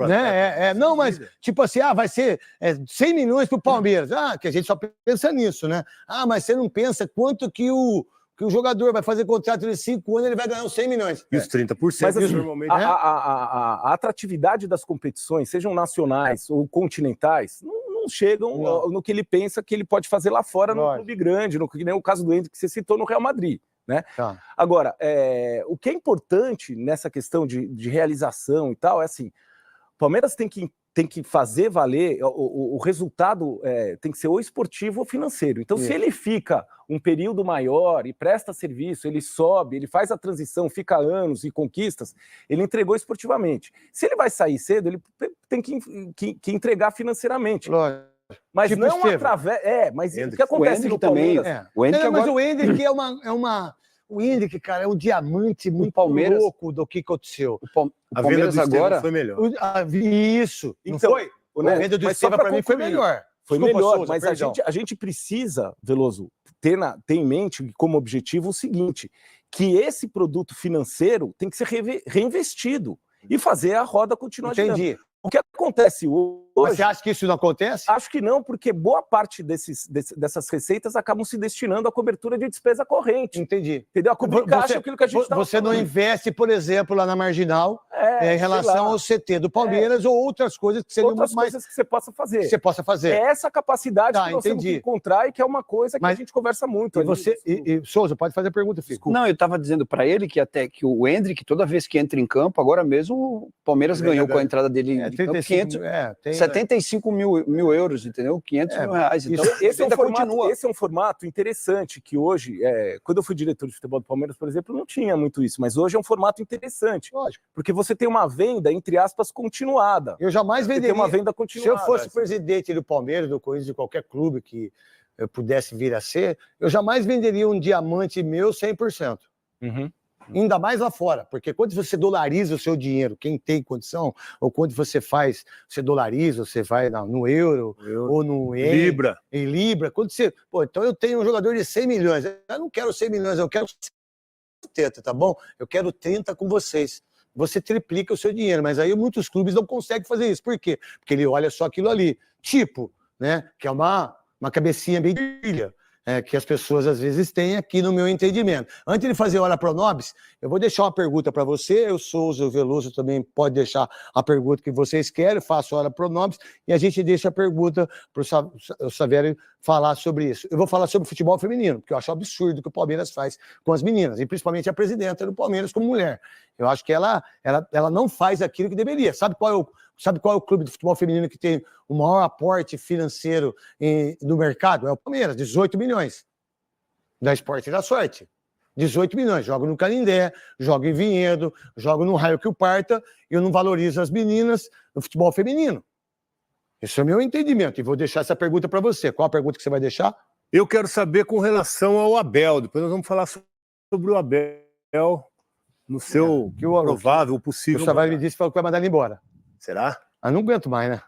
Não, mas tipo assim, vai ser 100 milhões pro Palmeiras. Que a gente só pensa nisso, né? Mas você não pensa quanto que o jogador vai fazer contrato de 5 anos, ele vai ganhar os 100 milhões. E os 30%. Mas assim, normalmente... a atratividade das competições, sejam nacionais ou continentais, não chegam no que ele pensa que ele pode fazer lá fora no clube grande, que nem o caso do Hendrick que você citou no Real Madrid. Né? Agora, o que é importante nessa questão de realização e tal é assim: o Palmeiras tem que fazer valer, o resultado tem que ser ou esportivo ou financeiro. Então, se ele fica um período maior e presta serviço, ele sobe, ele faz a transição, fica anos e conquistas, ele entregou esportivamente. Se ele vai sair cedo, ele tem que entregar financeiramente. Lógico. Mas tipo não através... mas o que acontece no Palmeiras... Mas o Hendrick o Hendrick, cara, é um diamante muito louco do que aconteceu. A Palmeiras agora foi melhor. Isso. Então, foi? A venda do Estevão para mim foi melhor. Foi melhor, Souza, mas a gente precisa, Veloso, ter em mente como objetivo o seguinte, que esse produto financeiro tem que ser reinvestido e fazer a roda continuar girando. O que acontece hoje... Mas você acha que isso não acontece? Acho que não, porque boa parte dessas receitas acabam se destinando à cobertura de despesa corrente. Entendi. Entendeu? A cobrir caixa é aquilo que a gente Você não investe, por exemplo, lá na Marginal, em relação ao CT do Palmeiras ou outras coisas que seriam muito mais... coisas que você possa fazer. Que você possa fazer. É essa capacidade que nós temos que encontrar e que é uma coisa que a gente conversa muito. Souza, pode fazer a pergunta, Fico. Não, eu estava dizendo para ele que até que o Hendrick, toda vez que entra em campo, agora mesmo o Palmeiras ganhou com a entrada dele em campo 75 mil euros, entendeu? 500 mil reais. Então, esse é um formato interessante que hoje, quando eu fui diretor de futebol do Palmeiras, por exemplo, não tinha muito isso, mas hoje é um formato interessante. Lógico. Porque você tem uma venda, entre aspas, continuada. Eu jamais venderia. Uma venda continuada. Se eu fosse presidente do Palmeiras, do Corinthians, de qualquer clube que eu pudesse vir a ser, eu jamais venderia um diamante meu 100%. Ainda mais lá fora, porque quando você dolariza o seu dinheiro, quem tem condição, ou quando você dolariza, você vai no euro, ou no Libra. Em Libra, quando você... então eu tenho um jogador de 100 milhões, eu não quero 100 milhões, eu quero 70, tá bom? Eu quero 30 com vocês. Você triplica o seu dinheiro, mas aí muitos clubes não conseguem fazer isso. Por quê? Porque ele olha só aquilo ali, né? Que é uma cabecinha bem brilha. Que as pessoas às vezes têm aqui no meu entendimento. Antes de fazer hora pro Nobis, eu vou deixar uma pergunta para você, o Souza, o Veloso também pode deixar a pergunta que vocês querem, faço hora pro Nobis, e a gente deixa a pergunta para o Savério falar sobre isso. Eu vou falar sobre futebol feminino, porque eu acho absurdo o que o Palmeiras faz com as meninas, e principalmente a presidenta do Palmeiras como mulher. Eu acho que ela não faz aquilo que deveria. Sabe qual é o clube de futebol feminino que tem o maior aporte financeiro no mercado? É o Palmeiras, 18 milhões. Da Esporte da Sorte. 18 milhões. Jogo no Canindé, jogo em Vinhedo, jogo no raio que o parta, e eu não valorizo as meninas no futebol feminino. Esse é o meu entendimento. E vou deixar essa pergunta para você. Qual a pergunta que você vai deixar? Eu quero saber com relação ao Abel. Depois nós vamos falar sobre o Abel no seu provável, possível... O Savério me disse que vai mandar ele embora. Será? Não aguento mais, né?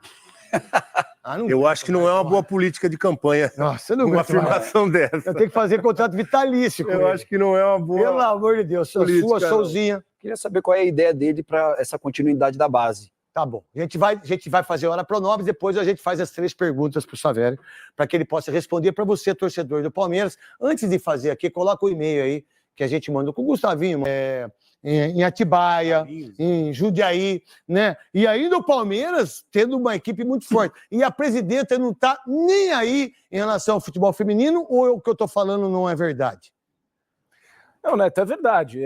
Eu acho que não é uma boa política de campanha. Nossa, eu não Uma aguento mais. afirmação dessa. Eu tenho que fazer contrato vitalício com Eu ele. acho que não é uma boa. Pelo amor de Deus, política, sua não. Souzinha. Queria saber qual é a ideia dele para essa continuidade da base. Tá bom. A gente vai fazer hora pro Nobres, depois a gente faz as 3 perguntas pro Savério, para que ele possa responder para você, torcedor do Palmeiras. Antes de fazer aqui, coloca o e-mail aí que a gente mandou com o Gustavinho, em Atibaia, em Jundiaí, né? E ainda o Palmeiras tendo uma equipe muito forte. E a presidenta não tá nem aí em relação ao futebol feminino, ou o que eu tô falando não é verdade? Não, Neto, é verdade.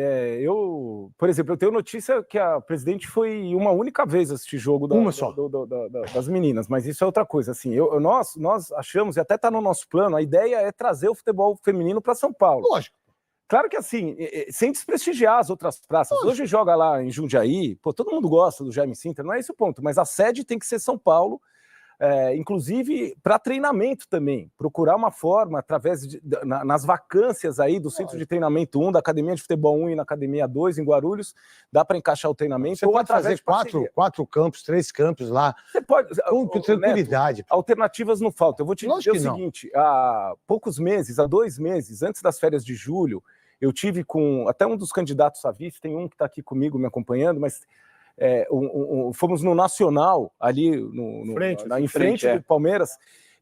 Por exemplo, eu tenho notícia que a presidente foi uma única vez assistir jogo das meninas, mas isso é outra coisa. Assim, nós achamos, e até está no nosso plano, a ideia é trazer o futebol feminino para São Paulo. Lógico. Claro que assim, sem desprestigiar as outras praças. Lógico. Hoje joga lá em Jundiaí, todo mundo gosta do Jaime Sintra, não é esse o ponto, mas a sede tem que ser São Paulo. Inclusive para treinamento também, procurar uma forma, através nas vacâncias aí do Centro de Treinamento 1, da Academia de Futebol 1 e na Academia 2, em Guarulhos, dá para encaixar o treinamento. Você pode fazer 4 campos, 3 campos lá, Você pode, com tranquilidade. Neto, alternativas não faltam. Eu vou te dizer o seguinte, há poucos meses, há 2 meses, antes das férias de julho, eu tive com até um dos candidatos a vice, tem um que está aqui comigo me acompanhando, mas... fomos no Nacional, ali em frente do Palmeiras,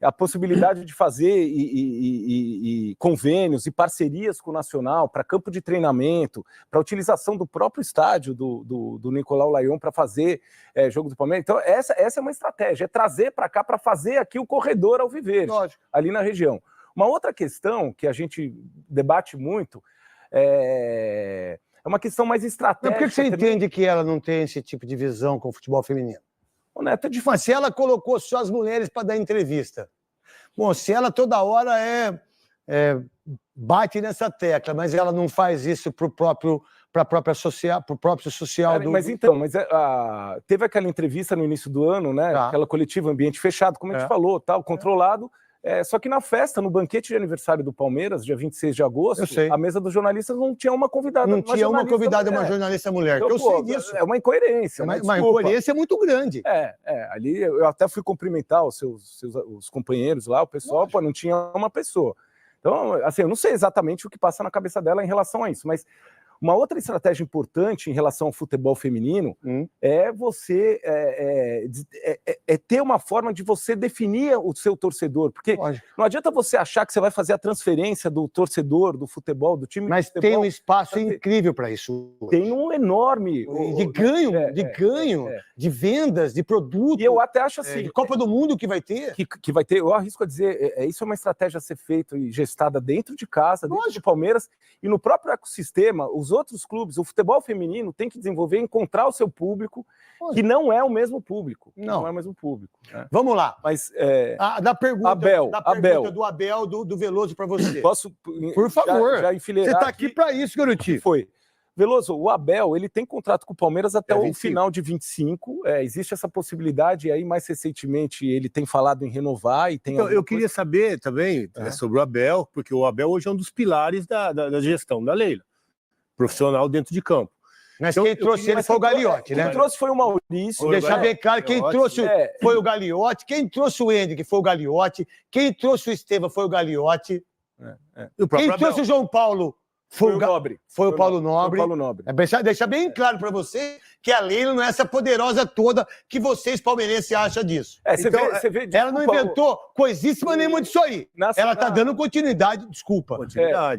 a possibilidade de fazer e convênios e parcerias com o Nacional para campo de treinamento, para utilização do próprio estádio do Nicolau Lyon para fazer jogo do Palmeiras. Então, essa é uma estratégia, é trazer para cá para fazer aqui o corredor Alviverde, ali na região. Uma outra questão que a gente debate muito é uma questão mais estratégica. Por que você entende que ela não tem esse tipo de visão com o futebol feminino? Ô, Neto, Mas se ela colocou só as mulheres para dar entrevista. Bom, se ela toda hora bate nessa tecla, mas ela não faz isso para o próprio social do... Mas teve aquela entrevista no início do ano, né? Tá. Aquela coletiva, ambiente fechado, como a gente falou, tal, controlado. Só que na festa, no banquete de aniversário do Palmeiras, dia 26 de agosto, a mesa dos jornalistas não tinha uma convidada. Não tinha uma convidada, uma jornalista mulher. Então, eu sei disso. É uma incoerência. Uma incoerência muito grande. Ali eu até fui cumprimentar os companheiros lá, o pessoal, não tinha uma pessoa. Então, assim, eu não sei exatamente o que passa na cabeça dela em relação a isso, mas uma outra estratégia importante em relação ao futebol feminino é você ter uma forma de você definir o seu torcedor, porque não adianta você achar que você vai fazer a transferência do torcedor, do futebol, do time. Mas de futebol, tem um espaço incrível para isso. Tem um enorme de ganho, de vendas, de produto. E eu até acho assim, de Copa do Mundo que vai ter. Que vai ter, eu arrisco a dizer, isso é uma estratégia a ser feita e gestada dentro de casa, dentro do Palmeiras, e no próprio ecossistema, os outros clubes, o futebol feminino tem que desenvolver, encontrar o seu público, que não é o mesmo público. Não é o mesmo público. Né? Vamos lá. Mas da pergunta Abel. do Abel, do Veloso para você. Posso, por favor. Já enfileirar. Você está aqui para isso, garotinho. Foi. Veloso, o Abel, ele tem contrato com o Palmeiras até o final de 25. Existe essa possibilidade, e aí mais recentemente ele tem falado em renovar. E tem então, eu queria saber também sobre o Abel, porque o Abel hoje é um dos pilares da gestão da Leila, profissional dentro de campo. Mas então, quem trouxe ele foi o Gagliotti, né? Quem trouxe foi o Maurício. Deixar bem claro, quem trouxe foi o Gagliotti, quem trouxe o Henrique foi o Gagliotti, quem trouxe o Estevam foi o Gagliotti, quem trouxe o João Paulo foi o Nobre. Foi o Paulo Nobre. Deixar bem claro para você que a Leila não é essa poderosa toda que vocês palmeirenses acham disso. Você vê, ela não inventou coisíssima nenhuma disso aí. Ela está dando continuidade, desculpa.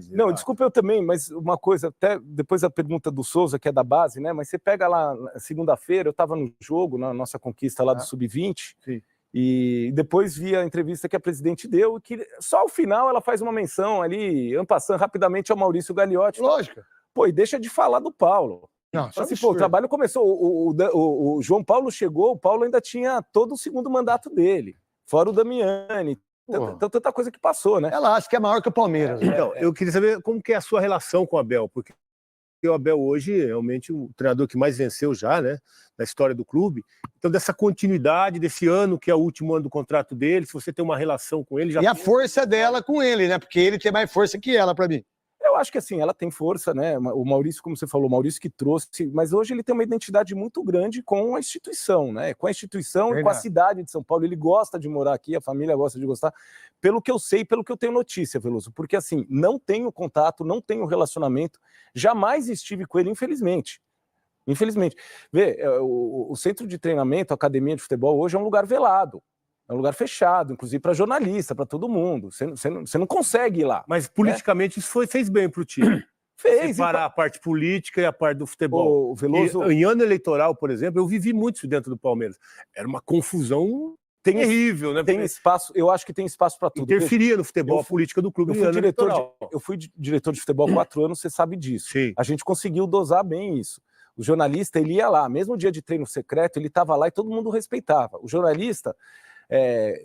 Não, desculpa eu também, mas uma coisa, até depois da pergunta do Souza, que é da base, né? Mas você pega lá, segunda-feira, eu estava no jogo, na nossa conquista lá do Sub-20, e depois vi a entrevista que a presidente deu, e que só ao final ela faz uma menção ali, en passant, rapidamente ao Maurício Gagliotti. Lógico. Pô, e deixa de falar do Paulo. Não, assim, o trabalho começou, o João Paulo chegou, o Paulo ainda tinha todo o segundo mandato dele, fora o Damiani, tanta coisa que passou, né? Ela acha que é maior que o Palmeiras. Então, eu queria saber como que é a sua relação com o Abel, porque o Abel hoje é realmente o treinador que mais venceu já, né, na história do clube. Então, dessa continuidade, desse ano, que é o último ano do contrato dele, se você tem uma relação com ele... a força dela com ele, né? Porque ele tem mais força que ela, para mim. acho que assim, ela tem força, né? O Maurício, como você falou, o Maurício que trouxe, mas hoje ele tem uma identidade muito grande com a instituição, né? Com a instituição e com a cidade de São Paulo. Ele gosta de morar aqui, a família gosta de gostar, pelo que eu sei, pelo que eu tenho notícia, Veloso. Porque assim, não tenho contato, não tenho relacionamento, jamais estive com ele, infelizmente. Infelizmente. Vê, o centro de treinamento, a academia de futebol, hoje é um lugar velado. É um lugar fechado, inclusive para jornalista, para todo mundo. Você não consegue ir lá. Mas politicamente isso fez bem para o time. Fez. Separar a parte política e a parte do futebol. O Veloso... Em ano eleitoral, por exemplo, eu vivi muito isso dentro do Palmeiras. Era uma confusão terrível, né? Tem espaço, eu acho que tem espaço para tudo. Interferia no futebol, a política do clube. Eu fui diretor de futebol há 4 anos, você sabe disso. Sim. A gente conseguiu dosar bem isso. O jornalista, ele ia lá, mesmo dia de treino secreto, ele estava lá e todo mundo respeitava. O jornalista...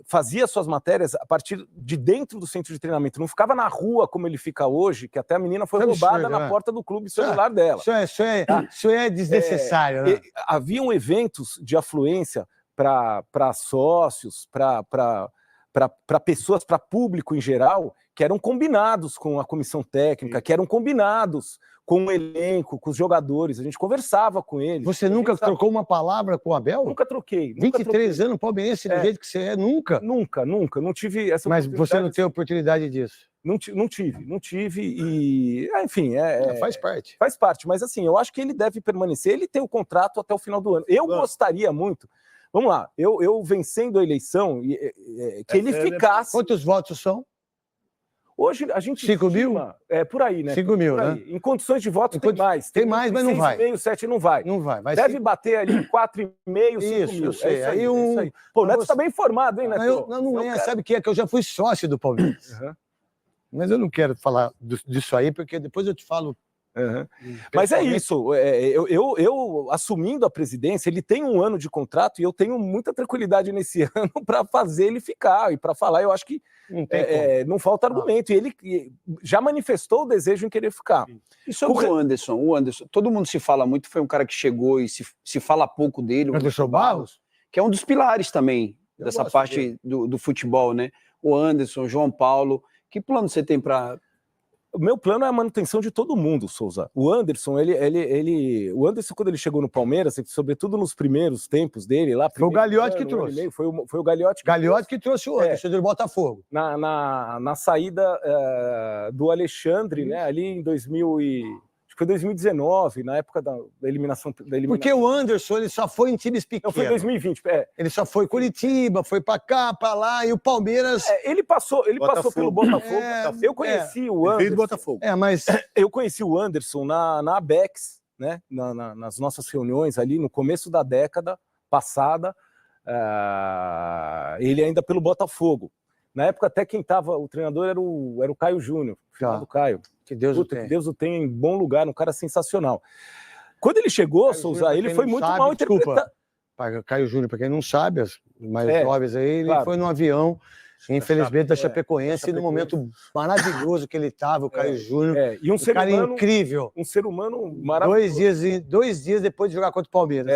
fazia suas matérias a partir de dentro do centro de treinamento, não ficava na rua como ele fica hoje, que até a menina foi roubada na porta do clube celular dela. Isso é desnecessário, né? Haviam eventos de afluência para sócios, para pessoas, para público em geral, que eram combinados com a comissão técnica, que eram combinados com o elenco, com os jogadores, a gente conversava com eles. Você nunca trocou uma palavra com o Abel? Nunca troquei. 23 anos, palmeirense do jeito que você é, nunca? Nunca, não tive essa Mas você não tem oportunidade disso? Não tive e... enfim, faz parte. Faz parte, mas assim, eu acho que ele deve permanecer, ele tem o contrato até o final do ano. Eu gostaria muito, vamos lá, eu vencendo a eleição, que ele ficasse... Quantos votos são? Hoje a gente 5 mil? Por aí, né? 5 mil, né? Em condições de voto tem mais. Tem mais, mas não vai. 6,5, 7 não vai. Não vai. Deve bater ali 4,5, 5 mil. Eu sei. É isso aí. Pô, o Neto está bem informado, hein, Neto? Não é. Sabe o que é? Que eu já fui sócio do Palmeiras. Mas eu não quero falar disso aí, porque depois eu te falo. Mas é isso, eu assumindo a presidência, ele tem 1 ano de contrato e eu tenho muita tranquilidade nesse ano para fazer ele ficar e para falar. Eu acho que não falta argumento. E ele já manifestou o desejo em querer ficar. E sobre o Anderson? O Anderson, todo mundo se fala muito, foi um cara que chegou e se fala pouco dele. O Anderson Barros? Que é um dos pilares também dessa parte do futebol, né? O Anderson, João Paulo. Que plano você tem para... O meu plano é a manutenção de todo mundo, Souza. O Anderson, o Anderson, quando ele chegou no Palmeiras, sobretudo nos primeiros tempos dele lá... Foi o Gagliotti que trouxe. Foi o Gagliotti que trouxe o Anderson do Botafogo. Na saída do Alexandre, né, ali em 2000 acho que foi 2019, na época da eliminação. Porque o Anderson, ele só foi em times pequenos. Não, foi 2020. Ele só foi Curitiba, foi pra cá, pra lá, e o Palmeiras... Ele passou pelo Botafogo. Eu conheci o Anderson... Veio do Botafogo. Mas... Eu conheci o Anderson na Abex, né, nas nossas reuniões ali, no começo da década passada, ele ainda pelo Botafogo. Na época, até quem estava, o treinador era o Caio Júnior, filho do Caio. Que Deus o tenha. Deus o tenha em bom lugar, um cara sensacional. Quando ele chegou, Caio Souza, Júnior, ele foi muito mal interpretado. Caio Júnior, para quem não sabe, as mais jovens aí, ele foi no avião, infelizmente, da Chapecoense, no momento maravilhoso que ele estava, o Caio Júnior. E um ser cara humano incrível. Um ser humano maravilhoso. 2 dias depois de jogar contra o Palmeiras.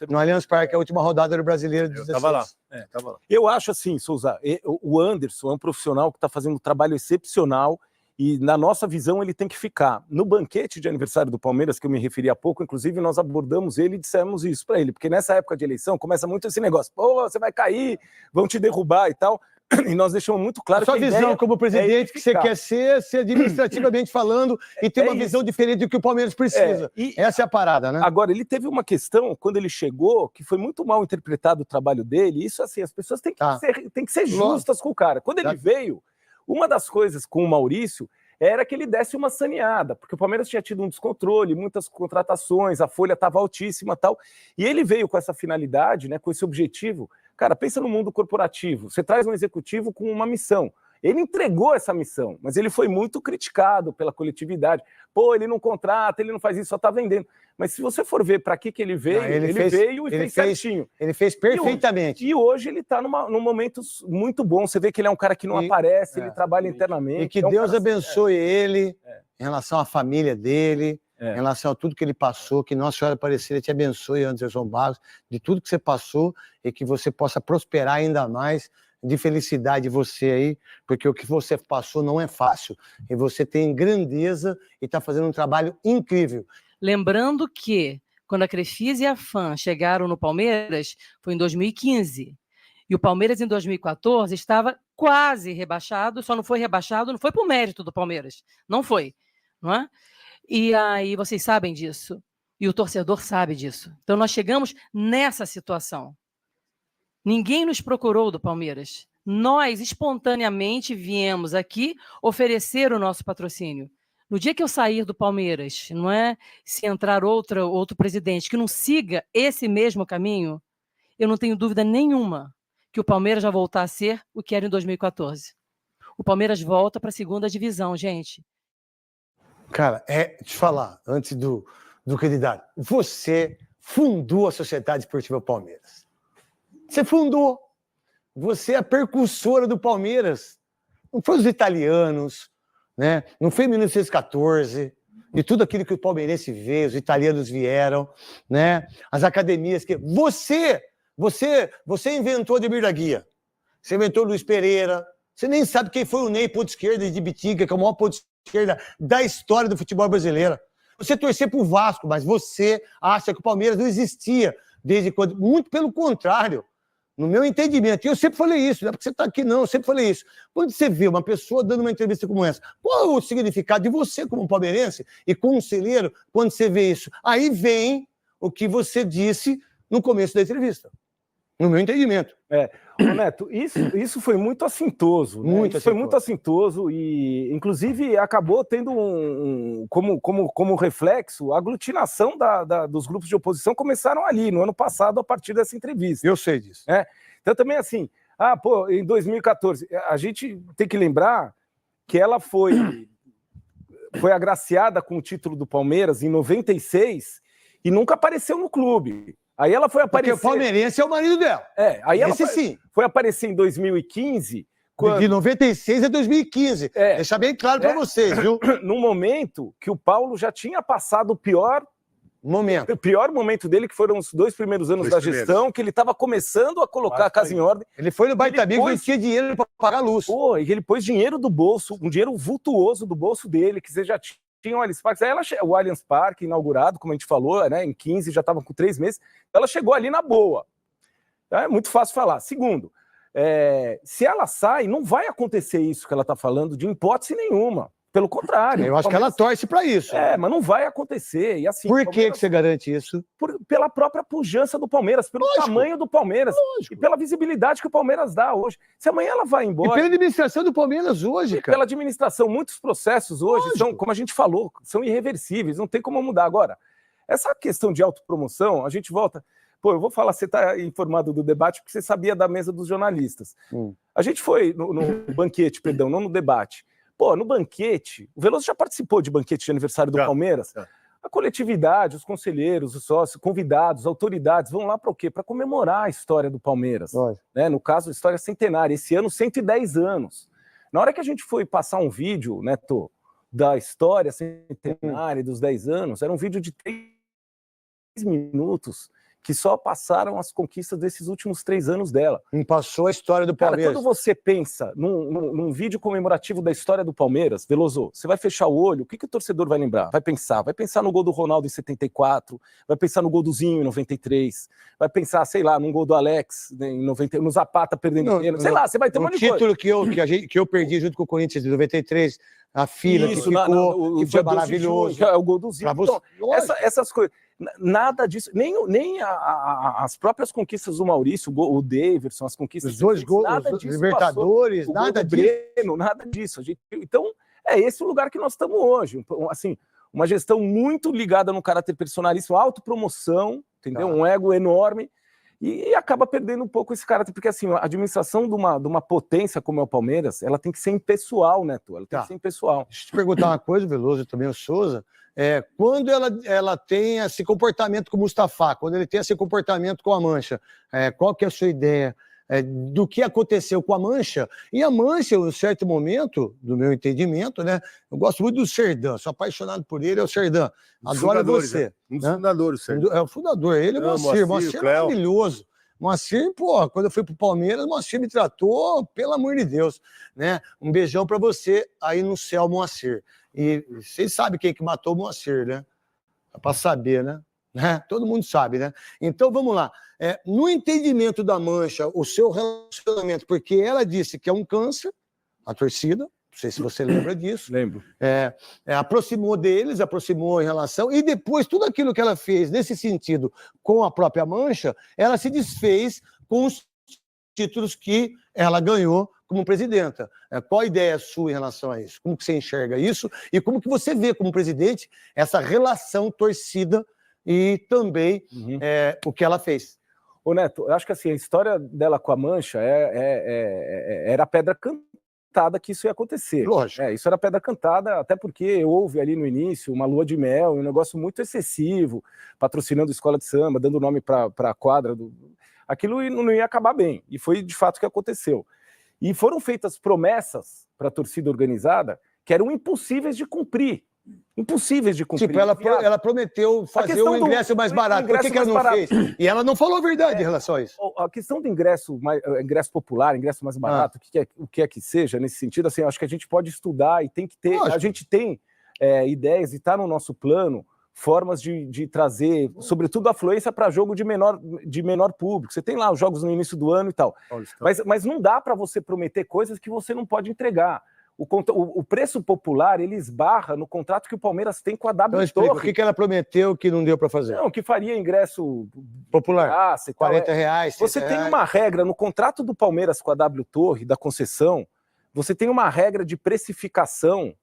No Allianz Parque, a última rodada do Brasileiro de 16. Tava lá. Eu acho assim, Souza, o Anderson é um profissional que está fazendo um trabalho excepcional. E, na nossa visão, ele tem que ficar. No banquete de aniversário do Palmeiras, que eu me referi há pouco, inclusive, nós abordamos ele e dissemos isso para ele, porque nessa época de eleição começa muito esse negócio, pô, você vai cair, vão te derrubar e tal, e nós deixamos muito claro que a sua visão como presidente, que você quer ser administrativamente falando, e ter uma visão diferente do que o Palmeiras precisa. Essa é a parada, né? Agora, ele teve uma questão, quando ele chegou, que foi muito mal interpretado o trabalho dele, isso assim, as pessoas têm que ser justas com o cara. Quando ele veio, uma das coisas com o Maurício era que ele desse uma saneada, porque o Palmeiras tinha tido um descontrole, muitas contratações, a folha estava altíssima e tal, e ele veio com essa finalidade, né, com esse objetivo. Cara, pensa no mundo corporativo, você traz um executivo com uma missão. Ele entregou essa missão, mas ele foi muito criticado pela coletividade. Pô, ele não contrata, ele não faz isso, só está vendendo. Mas se você for ver para que ele veio, ele veio e fez certinho. Ele fez perfeitamente. E hoje ele está num momento muito bom. Você vê que ele é um cara que não aparece, ele trabalha internamente. E que Deus abençoe ele em relação à família dele, em relação a tudo que ele passou, que Nossa Senhora Aparecida te abençoe, Anderson Barros, de tudo que você passou e que você possa prosperar ainda mais, de felicidade você aí, porque o que você passou não é fácil. E você tem grandeza e está fazendo um trabalho incrível. Lembrando que quando a Crefisa e a FAM chegaram no Palmeiras, foi em 2015. E o Palmeiras, em 2014, estava quase rebaixado, só não foi rebaixado, não foi por mérito do Palmeiras. Não foi, não é? E aí vocês sabem disso. E o torcedor sabe disso. Então nós chegamos nessa situação. Ninguém nos procurou do Palmeiras. Nós, espontaneamente, viemos aqui oferecer o nosso patrocínio. No dia que eu sair do Palmeiras, não é? Se entrar outro presidente que não siga esse mesmo caminho, eu não tenho dúvida nenhuma que o Palmeiras vai voltar a ser o que era em 2014. O Palmeiras volta para a segunda divisão, gente. Cara, te falar, antes do candidato, você fundou a Sociedade Esportiva Palmeiras. Você fundou. Você é a percursora do Palmeiras. Não foi os italianos, né? Não foi em 1914, de tudo aquilo que o palmeirense veio, os italianos vieram, né? As academias que... Você inventou Ademir da Guia. Você inventou Luiz Pereira. Você nem sabe quem foi o Ney, ponto esquerda de Bitinga, que é o maior ponto esquerda da história do futebol brasileiro. Você torcer pro Vasco, mas você acha que o Palmeiras não existia desde quando... Muito pelo contrário. No meu entendimento, e eu sempre falei isso, não é porque você está aqui não, eu sempre falei isso. Quando você vê uma pessoa dando uma entrevista como essa, qual é o significado de você como palmeirense e conselheiro quando você vê isso? Aí vem o que você disse no começo da entrevista, no meu entendimento. Ô Neto, isso foi muito assintoso, né? Isso foi muito assintoso e, inclusive, acabou tendo como reflexo a aglutinação dos grupos de oposição começaram ali, no ano passado, a partir dessa entrevista. Eu sei disso. Então, também assim, em 2014, a gente tem que lembrar que ela foi agraciada com o título do Palmeiras em 96 e nunca apareceu no clube. Aí ela foi aparecer... Porque o palmeirense é o marido dela. Aí ela sim. Foi aparecer em 2015... De 96 a 2015. Deixar bem claro para vocês, viu? Num momento que o Paulo já tinha passado o pior momento dele, que foram os 2 primeiros anos da gestão, que ele estava começando a colocar a casa em ordem. Ele foi no Baita Amigo e não tinha dinheiro para pagar a luz. E ele pôs dinheiro do bolso, um dinheiro vultuoso do bolso dele, que você já tinha o Allianz Parque. Aí o Allianz Parque, inaugurado, como a gente falou, né, em 15, já estava com 3 meses. Ela chegou ali na boa. É muito fácil falar. Segundo, se ela sai, não vai acontecer isso que ela está falando de hipótese nenhuma. Pelo contrário. Eu acho que ela torce para isso. Mas não vai acontecer. E assim, por que você garante isso? Pela própria pujança do Palmeiras, pelo tamanho do Palmeiras e pela visibilidade que o Palmeiras dá hoje. Se amanhã ela vai embora... E pela administração do Palmeiras hoje, cara. Pela administração, muitos processos hoje são, como a gente falou, são irreversíveis, não tem como mudar. Agora, essa questão de autopromoção, a gente volta... eu vou falar, você está informado do debate porque você sabia da mesa dos jornalistas. A gente foi no banquete, perdão, não no debate. No banquete, o Veloso já participou de banquete de aniversário do Palmeiras. A coletividade, os conselheiros, os sócios, convidados, autoridades, vão lá para o quê? Para comemorar a história do Palmeiras. Né? No caso, a história centenária. Esse ano, 110 anos. Na hora que a gente foi passar um vídeo, Neto, da história centenária dos 10 anos, era um vídeo de 3 minutos, que só passaram as conquistas desses últimos 3 anos dela. Não passou a história do Palmeiras. Quando você pensa num vídeo comemorativo da história do Palmeiras, Veloso, você vai fechar o olho, o que o torcedor vai lembrar? Vai pensar no gol do Ronaldo em 74, vai pensar no gol do Zinho em 93, vai pensar, sei lá, num gol do Alex em 90, no Zapata perdendo dinheiro, sei lá, você vai ter um monte de coisa. Título que eu perdi junto com o Corinthians em 93, a fila que ficou, que foi maravilhoso. É o gol do Zinho. Então, essas coisas... Nada disso, nem as próprias conquistas do Maurício, o Davidson, as conquistas... Os 2 gols, os Libertadores, nada disso. Breno, nada disso. Então, é esse o lugar que nós estamos hoje. Assim, uma gestão muito ligada no caráter personalíssimo, autopromoção, entendeu? Um ego enorme, e acaba perdendo um pouco esse caráter, porque assim, a administração de uma potência como é o Palmeiras, ela tem que ser impessoal, Neto, ela tem que ser impessoal. Deixa eu te perguntar uma coisa, Veloso, também o Souza, quando ela tem esse comportamento com o Mustafa, quando ele tem esse comportamento com a Mancha, qual que é a sua ideia? do que aconteceu com a Mancha. E a Mancha, em um certo momento, do meu entendimento, né? Eu gosto muito do Serdã, sou apaixonado por ele, é o Serdã. Adoro você. Né? Um dos fundadores, Serdã. É o fundador, ele é o Moacir é maravilhoso. Moacir, pô, quando eu fui pro Palmeiras, o Moacir me tratou, pelo amor de Deus, né? Um beijão pra você aí no céu, Moacir. E vocês sabem quem que matou o Moacir, né? É pra saber, né? Todo mundo sabe, né? Então, vamos lá. No entendimento da Mancha, o seu relacionamento, porque ela disse que é um câncer, a torcida, não sei se você lembra disso. Lembro. Aproximou deles, aproximou em relação, e depois tudo aquilo que ela fez nesse sentido com a própria Mancha, ela se desfez com os títulos que ela ganhou como presidenta. Qual a ideia sua em relação a isso? Como que você enxerga isso? E como que você vê como presidente essa relação torcida e também o que ela fez? Ô Neto, eu acho que assim, a história dela com a Mancha era pedra cantada que isso ia acontecer. Lógico. Isso era pedra cantada, até porque houve ali no início uma lua de mel, um negócio muito excessivo, patrocinando escola de samba, dando nome para a quadra. Aquilo não ia acabar bem, e foi de fato o que aconteceu. E foram feitas promessas para a torcida organizada que eram impossíveis de cumprir. Impossíveis de cumprir. Tipo, ela prometeu fazer o ingresso mais barato. Por que ela não fez? E ela não falou a verdade em relação a isso. A questão do ingresso popular, ingresso mais barato, o que é que seja, nesse sentido, assim, acho que a gente pode estudar e tem que ter. Lógico. A gente tem ideias e está no nosso plano formas de trazer, sobretudo, afluência para jogo de menor público. Você tem lá os jogos no início do ano e tal. Mas não dá para você prometer coisas que você não pode entregar. O preço popular, ele esbarra no contrato que o Palmeiras tem com a W Torre. O que ela prometeu que não deu para fazer? Não, que faria ingresso popular, R$40. Você tem uma regra no contrato do Palmeiras com a W Torre, da concessão, você tem uma regra de precificação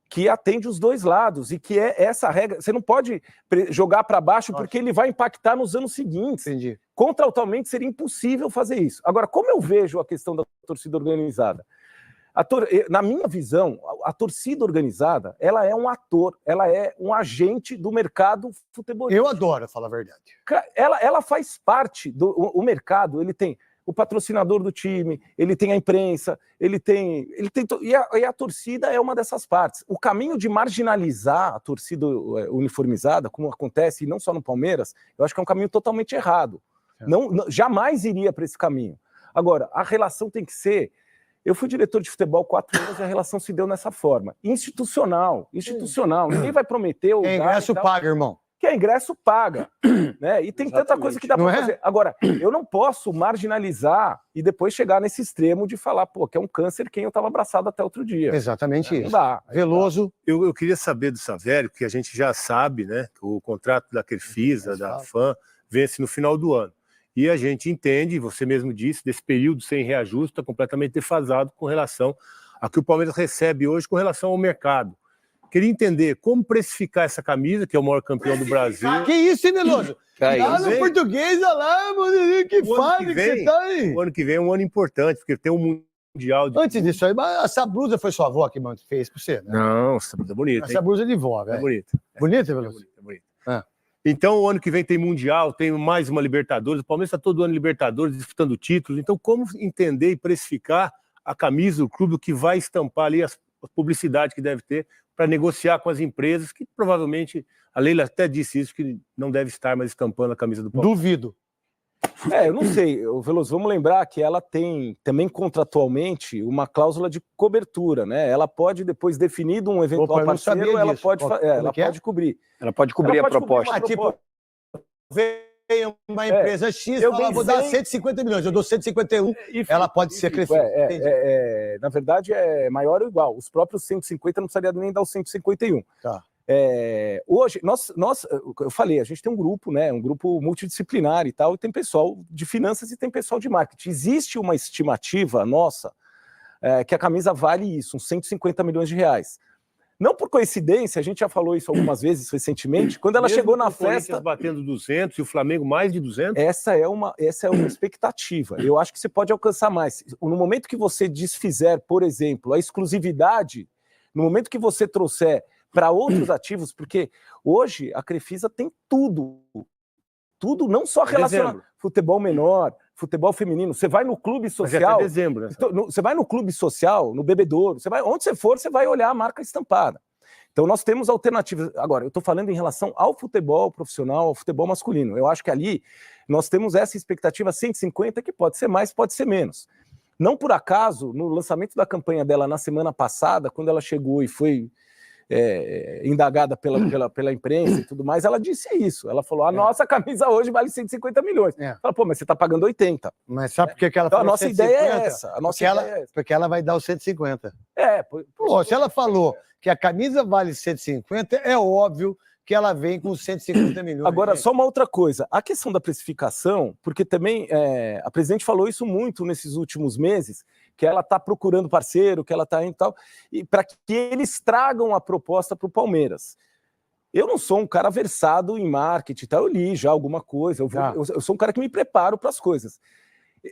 que atende os dois lados, e que essa regra, você não pode jogar para baixo porque ele vai impactar nos anos seguintes. Entendi. Contratualmente seria impossível fazer isso. Agora, como eu vejo a questão da torcida organizada? Na minha visão, a torcida organizada, ela é um ator, ela é um agente do mercado futebolístico. Eu adoro falar a verdade. Ela faz parte do mercado, ele tem o patrocinador do time, ele tem a imprensa, e a torcida é uma dessas partes. O caminho de marginalizar a torcida uniformizada, como acontece, e não só no Palmeiras, eu acho que é um caminho totalmente errado. Jamais iria para esse caminho. Agora, a relação tem que ser... Eu fui diretor de futebol 4 anos e a relação se deu nessa forma. Institucional. Ninguém vai prometer... Quem ingresso paga, irmão. Quem ingresso paga. Né? E tem tanta coisa que dá para fazer. Agora, eu não posso marginalizar e depois chegar nesse extremo de falar, que é um câncer quem eu estava abraçado até outro dia. Exatamente isso. Não dá. Veloso. Eu queria saber do Savério, que a gente já sabe, né, que o contrato da Crefisa, da FAM, vence no final do ano. E a gente entende, você mesmo disse, desse período sem reajuste, está completamente defasado com relação a que o Palmeiras recebe hoje com relação ao mercado. Queria entender como precificar essa camisa, que é o maior campeão do Brasil. Que isso, hein, Veloso? Lá no português, olha lá, mano, que fase que você tá aí. O ano que vem é um ano importante, porque tem um Mundial de... Antes disso aí, essa blusa foi sua avó que fez pra você, né? Não, essa blusa é bonita. Essa blusa é de vó, velho. É bonita. Bonita, Veloso? É bonita. Então, o ano que vem tem Mundial, tem mais uma Libertadores. O Palmeiras está todo ano Libertadores, disputando títulos. Então, como entender e precificar a camisa do clube, o que vai estampar ali a publicidade que deve ter para negociar com as empresas, que provavelmente, a Leila até disse isso, que não deve estar mais estampando a camisa do Palmeiras. Duvido. Eu não sei, Veloso, vamos lembrar que ela tem também contratualmente uma cláusula de cobertura, né? Ela pode, depois definido um eventual parceiro, ela pode cobrir. Ela pode cobrir a proposta. Tipo, vem uma empresa X, fala, vou dar 150 milhões, eu dou 151, ela pode ser crescida. Na verdade, é maior ou igual. Os próprios 150 não precisaria nem dar os 151. Tá. Hoje, eu falei, a gente tem um grupo, né, um grupo multidisciplinar e tal, e tem pessoal de finanças e tem pessoal de marketing. Existe uma estimativa nossa que a camisa vale isso, uns 150 milhões de reais. Não por coincidência, a gente já falou isso algumas vezes recentemente, quando ela chegou na festa... batendo 200 e o Flamengo mais de 200? Essa é uma expectativa. Eu acho que você pode alcançar mais. No momento que você desfizer, por exemplo, a exclusividade, no momento que você trouxer para outros ativos, porque hoje a Crefisa tem tudo, não só relacionado futebol menor, futebol feminino, você vai no clube Mas é social... até dezembro, né? Então, você vai no clube social, no bebedouro, onde você for, você vai olhar a marca estampada. Então nós temos alternativas. Agora, eu estou falando em relação ao futebol profissional, ao futebol masculino. Eu acho que ali nós temos essa expectativa 150, que pode ser mais, pode ser menos. Não por acaso, no lançamento da campanha dela na semana passada, quando ela chegou e foi indagada pela imprensa e tudo mais, ela disse isso. Ela falou, a nossa camisa hoje vale 150 milhões. Fala, pô, mas você está pagando 80. Mas sabe por que ela Então, falou a nossa 150? ideia é essa. Porque ela vai dar os 150. Pô, Se ela falou que a camisa vale 150, é óbvio que ela vem com 150 milhões. Agora, gente. só uma outra coisa. A questão da precificação, porque também a presidente falou isso muito nesses últimos meses, que ela está procurando parceiro, que ela está indo e tal, e para que eles tragam a proposta para o Palmeiras. Eu não sou um cara versado em marketing, tá? Eu li já alguma coisa, eu sou um cara que me preparo para as coisas.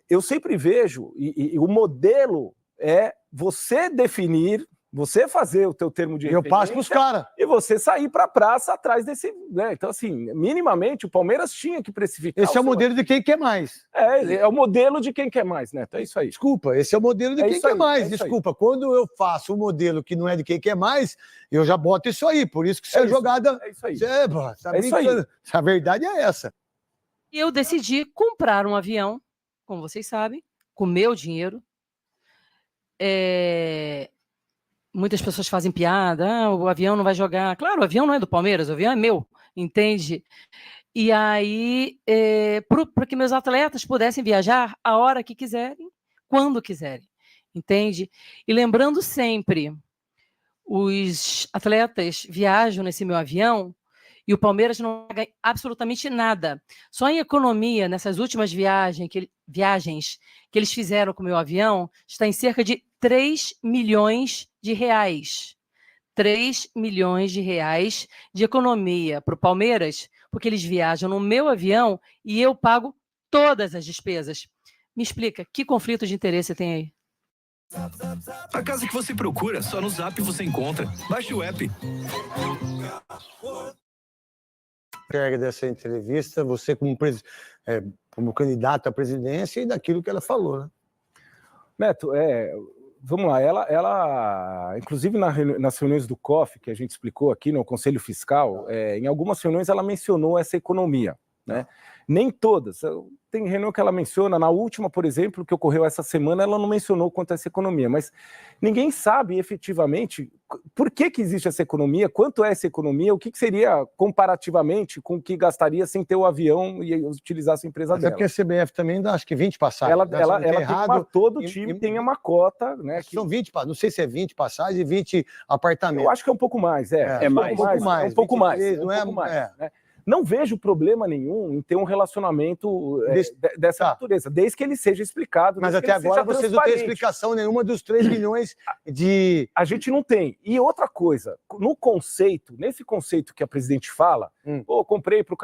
Eu sempre vejo, e o modelo é você definir, você fazer o teu termo de referência. Eu passo para os caras. E você sair para a praça atrás desse... Né? Então, assim, minimamente, o Palmeiras tinha que precificar... Esse é o modelo de quem quer mais. É o modelo de quem quer mais, Neto. É isso aí. Desculpa, esse é o modelo de quem quer mais. Desculpa, quando eu faço o modelo que não é de quem quer mais, eu já boto isso aí. Por isso que isso é jogada... É isso aí. Tá isso aí. A verdade é essa. E eu decidi comprar um avião, como vocês sabem, com meu dinheiro. Muitas pessoas fazem piada, o avião não vai jogar. Claro, o avião não é do Palmeiras, o avião é meu, entende? E aí, para que meus atletas pudessem viajar a hora que quiserem, quando quiserem, entende? E lembrando sempre, os atletas viajam nesse meu avião e o Palmeiras não paga absolutamente nada. Só em economia, nessas últimas viagens que eles fizeram com o meu avião, está em cerca de 3 milhões de reais. 3 milhões de reais de economia para o Palmeiras, porque eles viajam no meu avião e eu pago todas as despesas. Me explica, que conflito de interesse tem aí? A casa que você procura, só no Zap você encontra. Baixe o app. Dessa entrevista, você como candidato à presidência e daquilo que ela falou, né? Neto, vamos lá, ela inclusive nas reuniões do COF, que a gente explicou aqui no Conselho Fiscal, em algumas reuniões ela mencionou essa economia, né? Nem todas. Tem reunião que ela menciona, na última, por exemplo, que ocorreu essa semana, ela não mencionou quanto a essa economia, mas ninguém sabe efetivamente por que existe essa economia, quanto é essa economia, o que seria comparativamente com o que gastaria sem ter o avião e utilizasse a empresa dela. Até porque a CBF também dá, acho que 20 passagens. Todo time tem uma cota, né? São 20, não sei se é 20 passagens e 20 apartamentos. Eu acho que é um pouco mais, é mais. Um pouco mais. Não vejo problema nenhum em ter um relacionamento dessa natureza, desde que ele seja explicado. Mas até agora vocês não têm explicação nenhuma dos 3 milhões de... A gente não tem. E outra coisa, nesse conceito que a presidente fala, comprei para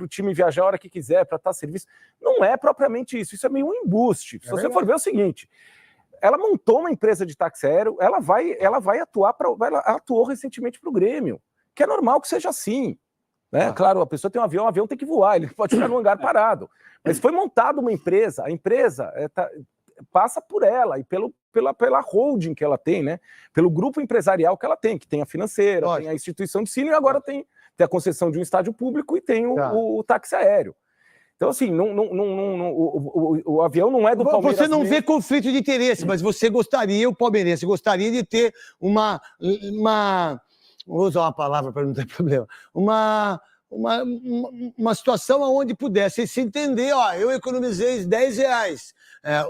o time viajar a hora que quiser, para estar serviço, não é propriamente isso. Isso é meio um embuste. Se você for ver o seguinte... Ela montou uma empresa de táxi aéreo, ela atuou recentemente para o Grêmio, que é normal que seja assim. Né? Claro, a pessoa tem um avião tem que voar, ele pode ficar no hangar parado. Mas foi montada uma empresa, a empresa passa por ela e pela holding que ela tem, né? Pelo grupo empresarial que ela tem, que tem a financeira, tem a instituição de ensino e agora tem a concessão de um estádio público e tem o táxi aéreo. Então, assim, o avião não é do Palmeiras. Você não vê conflito de interesse, mas você gostaria, o palmeirense gostaria de ter uma vou usar uma palavra para não ter problema, uma situação onde pudesse se entender, eu economizei 10 reais.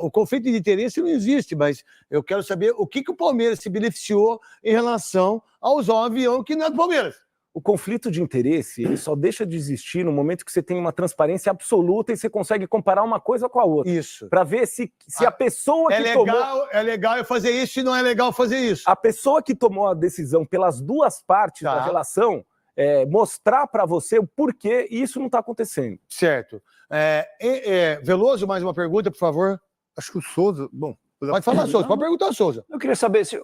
O conflito de interesse não existe, mas eu quero saber o que o Palmeiras se beneficiou em relação a usar um avião que não é do Palmeiras. O conflito de interesse ele só deixa de existir no momento que você tem uma transparência absoluta e você consegue comparar uma coisa com a outra. Isso. Para ver se a pessoa que tomou... É legal eu fazer isso e não é legal fazer isso. A pessoa que tomou a decisão pelas duas partes da relação, mostrar para você o porquê isso não está acontecendo. Certo. Veloso, mais uma pergunta, por favor. Acho que o Souza... Bom, pode falar, Souza. Pode perguntar, Souza. Eu queria saber se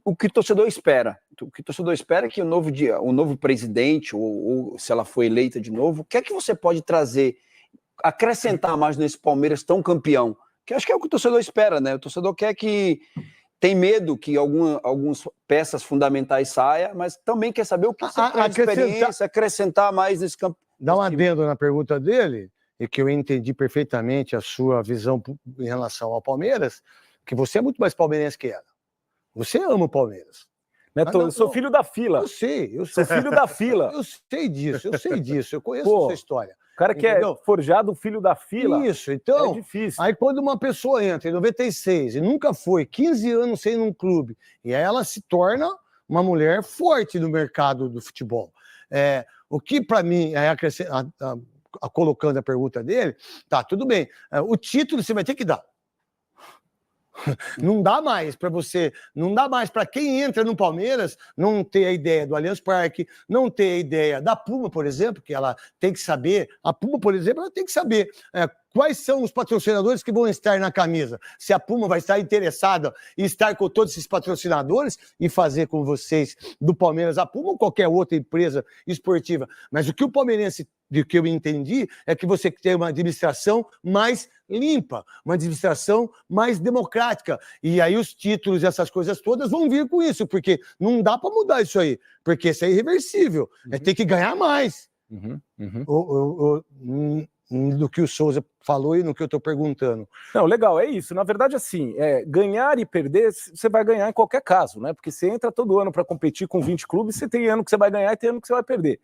o que o torcedor espera. O que o torcedor espera é que o novo presidente, ou se ela for eleita de novo, o que é que você pode trazer acrescentar mais nesse Palmeiras tão campeão? Que acho que é o que o torcedor espera, né? O torcedor quer que... Tem medo que algumas peças fundamentais saiam, mas também quer saber o que você traz de experiência, acrescentar mais nesse campo. Dá um adendo na pergunta dele, e que eu entendi perfeitamente a sua visão em relação ao Palmeiras, que você é muito mais palmeirense que ela. Você ama o Palmeiras. Neto, eu sou filho da fila. Eu sei, eu Sou filho da fila. Eu sei disso, eu conheço a sua história. O cara que entendeu? É forjado filho da fila. Isso, então. É difícil. Aí quando uma pessoa entra em 96 e nunca foi, 15 anos sem ir num clube, e aí ela se torna uma mulher forte no mercado do futebol. O que para mim, colocando a pergunta dele, tá, tudo bem. O título você vai ter que dar. Não dá mais para você, não dá mais para quem entra no Palmeiras não ter a ideia do Allianz Parque, não ter a ideia da Puma, por exemplo, que ela tem que saber, a Puma, por exemplo, ela tem que saber quais são os patrocinadores que vão estar na camisa. Se a Puma vai estar interessada em estar com todos esses patrocinadores e fazer com vocês do Palmeiras a Puma ou qualquer outra empresa esportiva. Mas o que o palmeirense, do que eu entendi, é que você tem uma administração mais limpa, uma administração mais democrática. E aí os títulos e essas coisas todas vão vir com isso, porque não dá para mudar isso aí, porque isso é irreversível. Tem que ganhar mais. Do que o Souza falou e no que eu estou perguntando. Não, legal, é isso. Na verdade, assim, ganhar e perder, você vai ganhar em qualquer caso, né? Porque você entra todo ano para competir com 20 clubes, você tem ano que você vai ganhar e tem ano que você vai perder.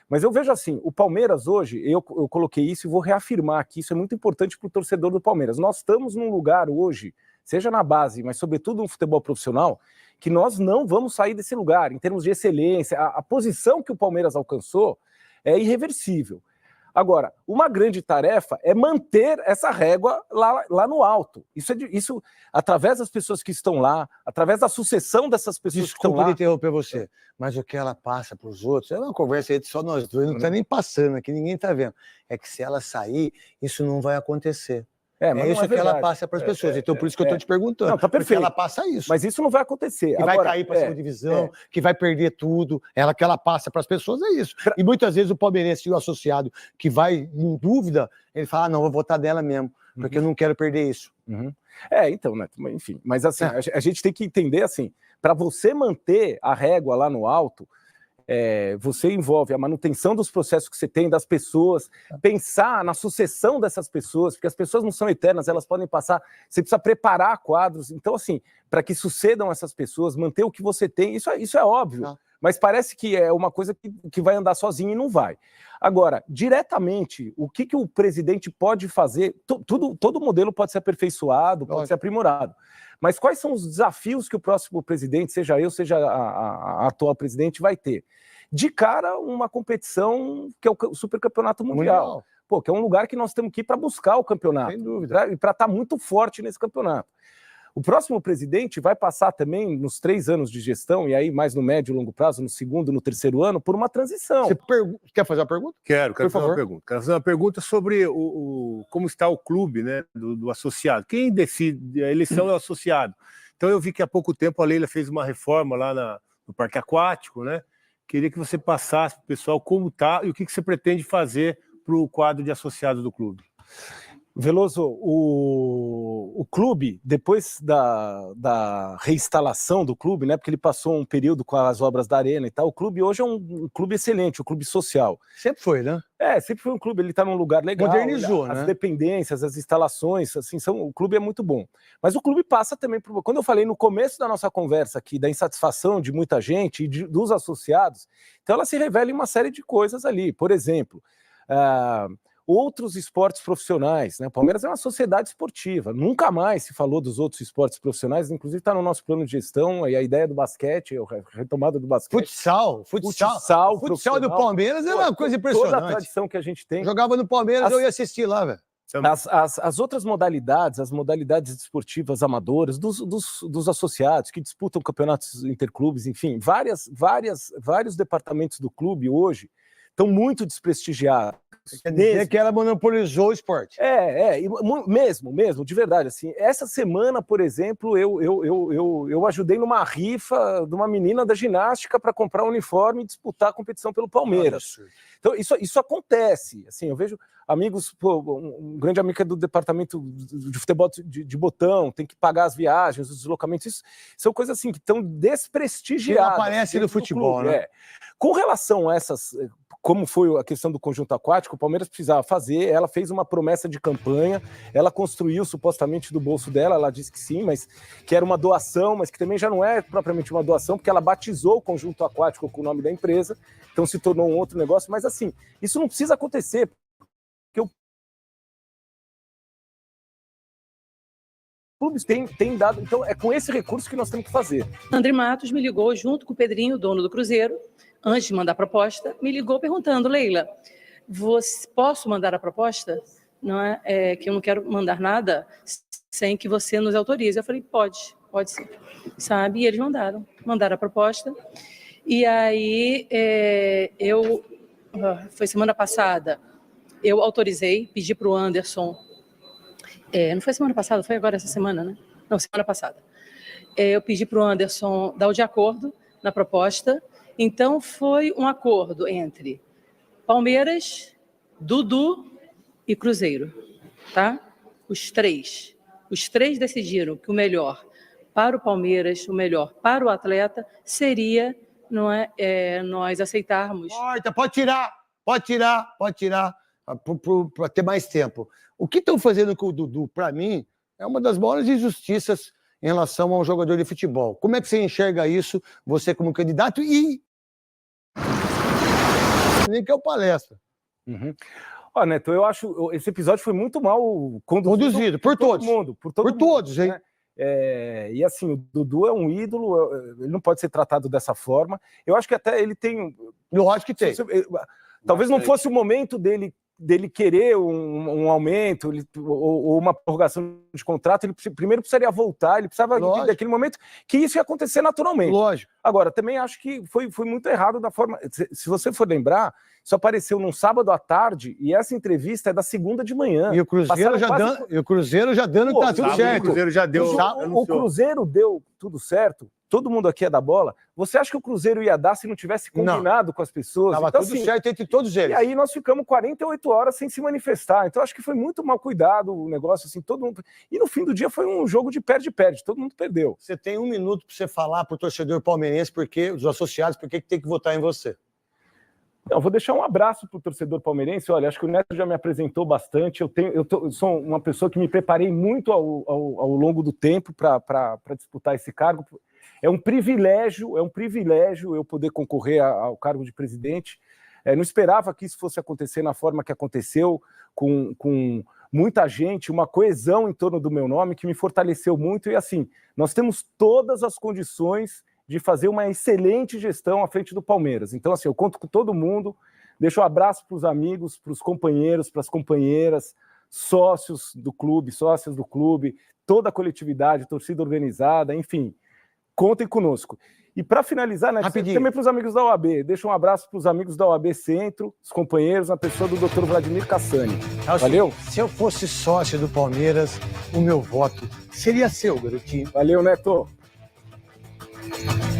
Mas eu vejo assim, o Palmeiras hoje, eu coloquei isso e vou reafirmar aqui, isso é muito importante para o torcedor do Palmeiras. Nós estamos num lugar hoje, seja na base, mas sobretudo no futebol profissional, que nós não vamos sair desse lugar, em termos de excelência. A posição que o Palmeiras alcançou é irreversível. Agora, uma grande tarefa é manter essa régua lá no alto. Isso através das pessoas que estão lá, através da sucessão dessas pessoas que estão lá. Desculpa interromper você, mas o que ela passa para os outros, é uma conversa entre só nós dois, não está nem passando aqui, ninguém está vendo. É que se ela sair, isso não vai acontecer. Mas isso que ela passa para as pessoas. Então, por isso que eu estou te perguntando. Não, tá perfeito. Porque ela passa isso. Mas isso não vai acontecer. Que vai cair para a segunda divisão, que vai perder tudo. Que ela passa para as pessoas, é isso. E muitas vezes o palmeirense e o associado que vai em dúvida, ele fala, não, vou votar dela mesmo, porque eu não quero perder isso. Então, Neto, enfim. Mas assim, a gente tem que entender assim, para você manter a régua lá no alto, você envolve a manutenção dos processos que você tem, das pessoas, pensar na sucessão dessas pessoas, porque as pessoas não são eternas, elas podem passar, você precisa preparar quadros, então assim, para que sucedam essas pessoas, manter o que você tem, isso é óbvio, mas parece que é uma coisa que vai andar sozinho e não vai. Agora, diretamente, o que o presidente pode fazer, todo modelo pode ser aperfeiçoado, pode ser aprimorado, mas quais são os desafios que o próximo presidente, seja eu, seja a atual presidente, vai ter? De cara, uma competição que é o Supercampeonato Mundial. Que é um lugar que nós temos que ir para buscar o campeonato. Sem dúvida. E para estar muito forte nesse campeonato. O próximo presidente vai passar também, nos 3 anos de gestão, e aí mais no médio e longo prazo, no segundo, no terceiro ano, por uma transição. Você quer fazer uma pergunta? Quero fazer uma pergunta. Quero fazer uma pergunta sobre como está o clube, né, do associado. Quem decide a eleição é o associado. Então eu vi que há pouco tempo a Leila fez uma reforma lá no Parque Aquático, né? Queria que você passasse para o pessoal como está e o que você pretende fazer para o quadro de associados do clube. Veloso, o clube, depois da reinstalação do clube, né, porque ele passou um período com as obras da arena e tal, o clube hoje é um clube excelente, um clube social. Sempre foi, né? Sempre foi um clube, ele está num lugar legal. Modernizou, as né? dependências, as instalações, assim, o clube é muito bom. Mas o clube passa também por... Quando eu falei no começo da nossa conversa aqui, da insatisfação de muita gente e dos associados, então ela se revela em uma série de coisas ali. Por exemplo, outros esportes profissionais, né? O Palmeiras é uma sociedade esportiva, nunca mais se falou dos outros esportes profissionais, inclusive está no nosso plano de gestão, e a ideia do basquete, a retomada do basquete. Futsal do Palmeiras é uma coisa impressionante. Toda a tradição que a gente tem. Jogava no Palmeiras, eu ia assistir lá, velho. As outras modalidades, as modalidades esportivas amadoras, dos associados que disputam campeonatos interclubes, enfim, vários departamentos do clube hoje estão muito desprestigiados. Quer dizer que ela monopolizou o esporte. Mesmo, de verdade, assim, essa semana, por exemplo, eu ajudei numa rifa de uma menina da ginástica para comprar um uniforme e disputar a competição pelo Palmeiras. Então, isso acontece, assim, eu vejo amigos, um grande amigo é do departamento de futebol de Botão, tem que pagar as viagens, os deslocamentos, isso são coisas assim que estão desprestigiadas. Que não aparece no futebol, clube, né? Com relação a essas, como foi a questão do conjunto aquático, o Palmeiras precisava fazer, ela fez uma promessa de campanha, ela construiu supostamente do bolso dela, ela disse que sim, mas que era uma doação, mas que também já não é propriamente uma doação, porque ela batizou o conjunto aquático com o nome da empresa, então se tornou um outro negócio, mas assim, isso não precisa acontecer, porque o clubes têm dado, então é com esse recurso que nós temos que fazer. André Matos me ligou junto com o Pedrinho, dono do Cruzeiro, antes de mandar a proposta, me ligou perguntando, Leila, posso mandar a proposta? Não é que eu não quero mandar nada sem que você nos autorize. Eu falei, pode sim, sabe? E eles mandaram a proposta. E aí, foi semana passada, eu autorizei, pedi para o Anderson, não foi semana passada, foi agora essa semana, né? Não, semana passada. Eu pedi para o Anderson dar o de acordo na proposta. Então, foi um acordo entre Palmeiras, Dudu e Cruzeiro, tá? Os três decidiram que o melhor para o Palmeiras, o melhor para o atleta, seria nós aceitarmos. Pode tirar, para ter mais tempo. O que estão fazendo com o Dudu, para mim, é uma das maiores injustiças em relação a um jogador de futebol. Como é que você enxerga isso, você como candidato e nem que é o palestra? Neto, eu acho esse episódio foi muito mal conduzido por todos. Por todos, hein? Né? E assim, o Dudu é um ídolo, ele não pode ser tratado dessa forma. Eu acho que até ele tem. Eu acho que tem. Talvez não fosse o momento dele querer um aumento ou uma prorrogação de contrato, ele primeiro precisaria voltar, ele precisava daquele momento que isso ia acontecer naturalmente. Lógico. Agora, também acho que foi muito errado da forma... Se você for lembrar, isso apareceu num sábado à tarde e essa entrevista é da segunda de manhã. E o Cruzeiro já dando que tá tudo certo. O Cruzeiro já deu... O Cruzeiro deu tudo certo. Todo mundo aqui é da bola. Você acha que o Cruzeiro ia dar se não tivesse combinado com as pessoas? Estava então, tudo assim, certo entre todos eles. E aí nós ficamos 48 horas sem se manifestar. Então acho que foi muito mal cuidado o negócio, assim, todo mundo... E no fim do dia foi um jogo de perde-perde, todo mundo perdeu. Você tem 1 minuto para você falar para o torcedor palmeirense, os associados, por que tem que votar em você. Eu vou deixar um abraço para o torcedor palmeirense. Olha, acho que o Neto já me apresentou bastante. Eu sou uma pessoa que me preparei muito ao longo do tempo para disputar esse cargo. É um privilégio eu poder concorrer ao cargo de presidente. Não esperava que isso fosse acontecer na forma que aconteceu, com muita gente, uma coesão em torno do meu nome que me fortaleceu muito. E assim, nós temos todas as condições de fazer uma excelente gestão à frente do Palmeiras. Então, assim, eu conto com todo mundo, deixo um abraço para os amigos, para os companheiros, para as companheiras, sócios do clube, sócias do clube, toda a coletividade, torcida organizada, enfim, contem conosco. E para finalizar, né, também para os amigos da OAB, deixo um abraço para os amigos da OAB Centro, os companheiros, na pessoa do Dr. Vladimir Cassani. Valeu? Se eu fosse sócio do Palmeiras, o meu voto seria seu, garotinho. Valeu, Neto.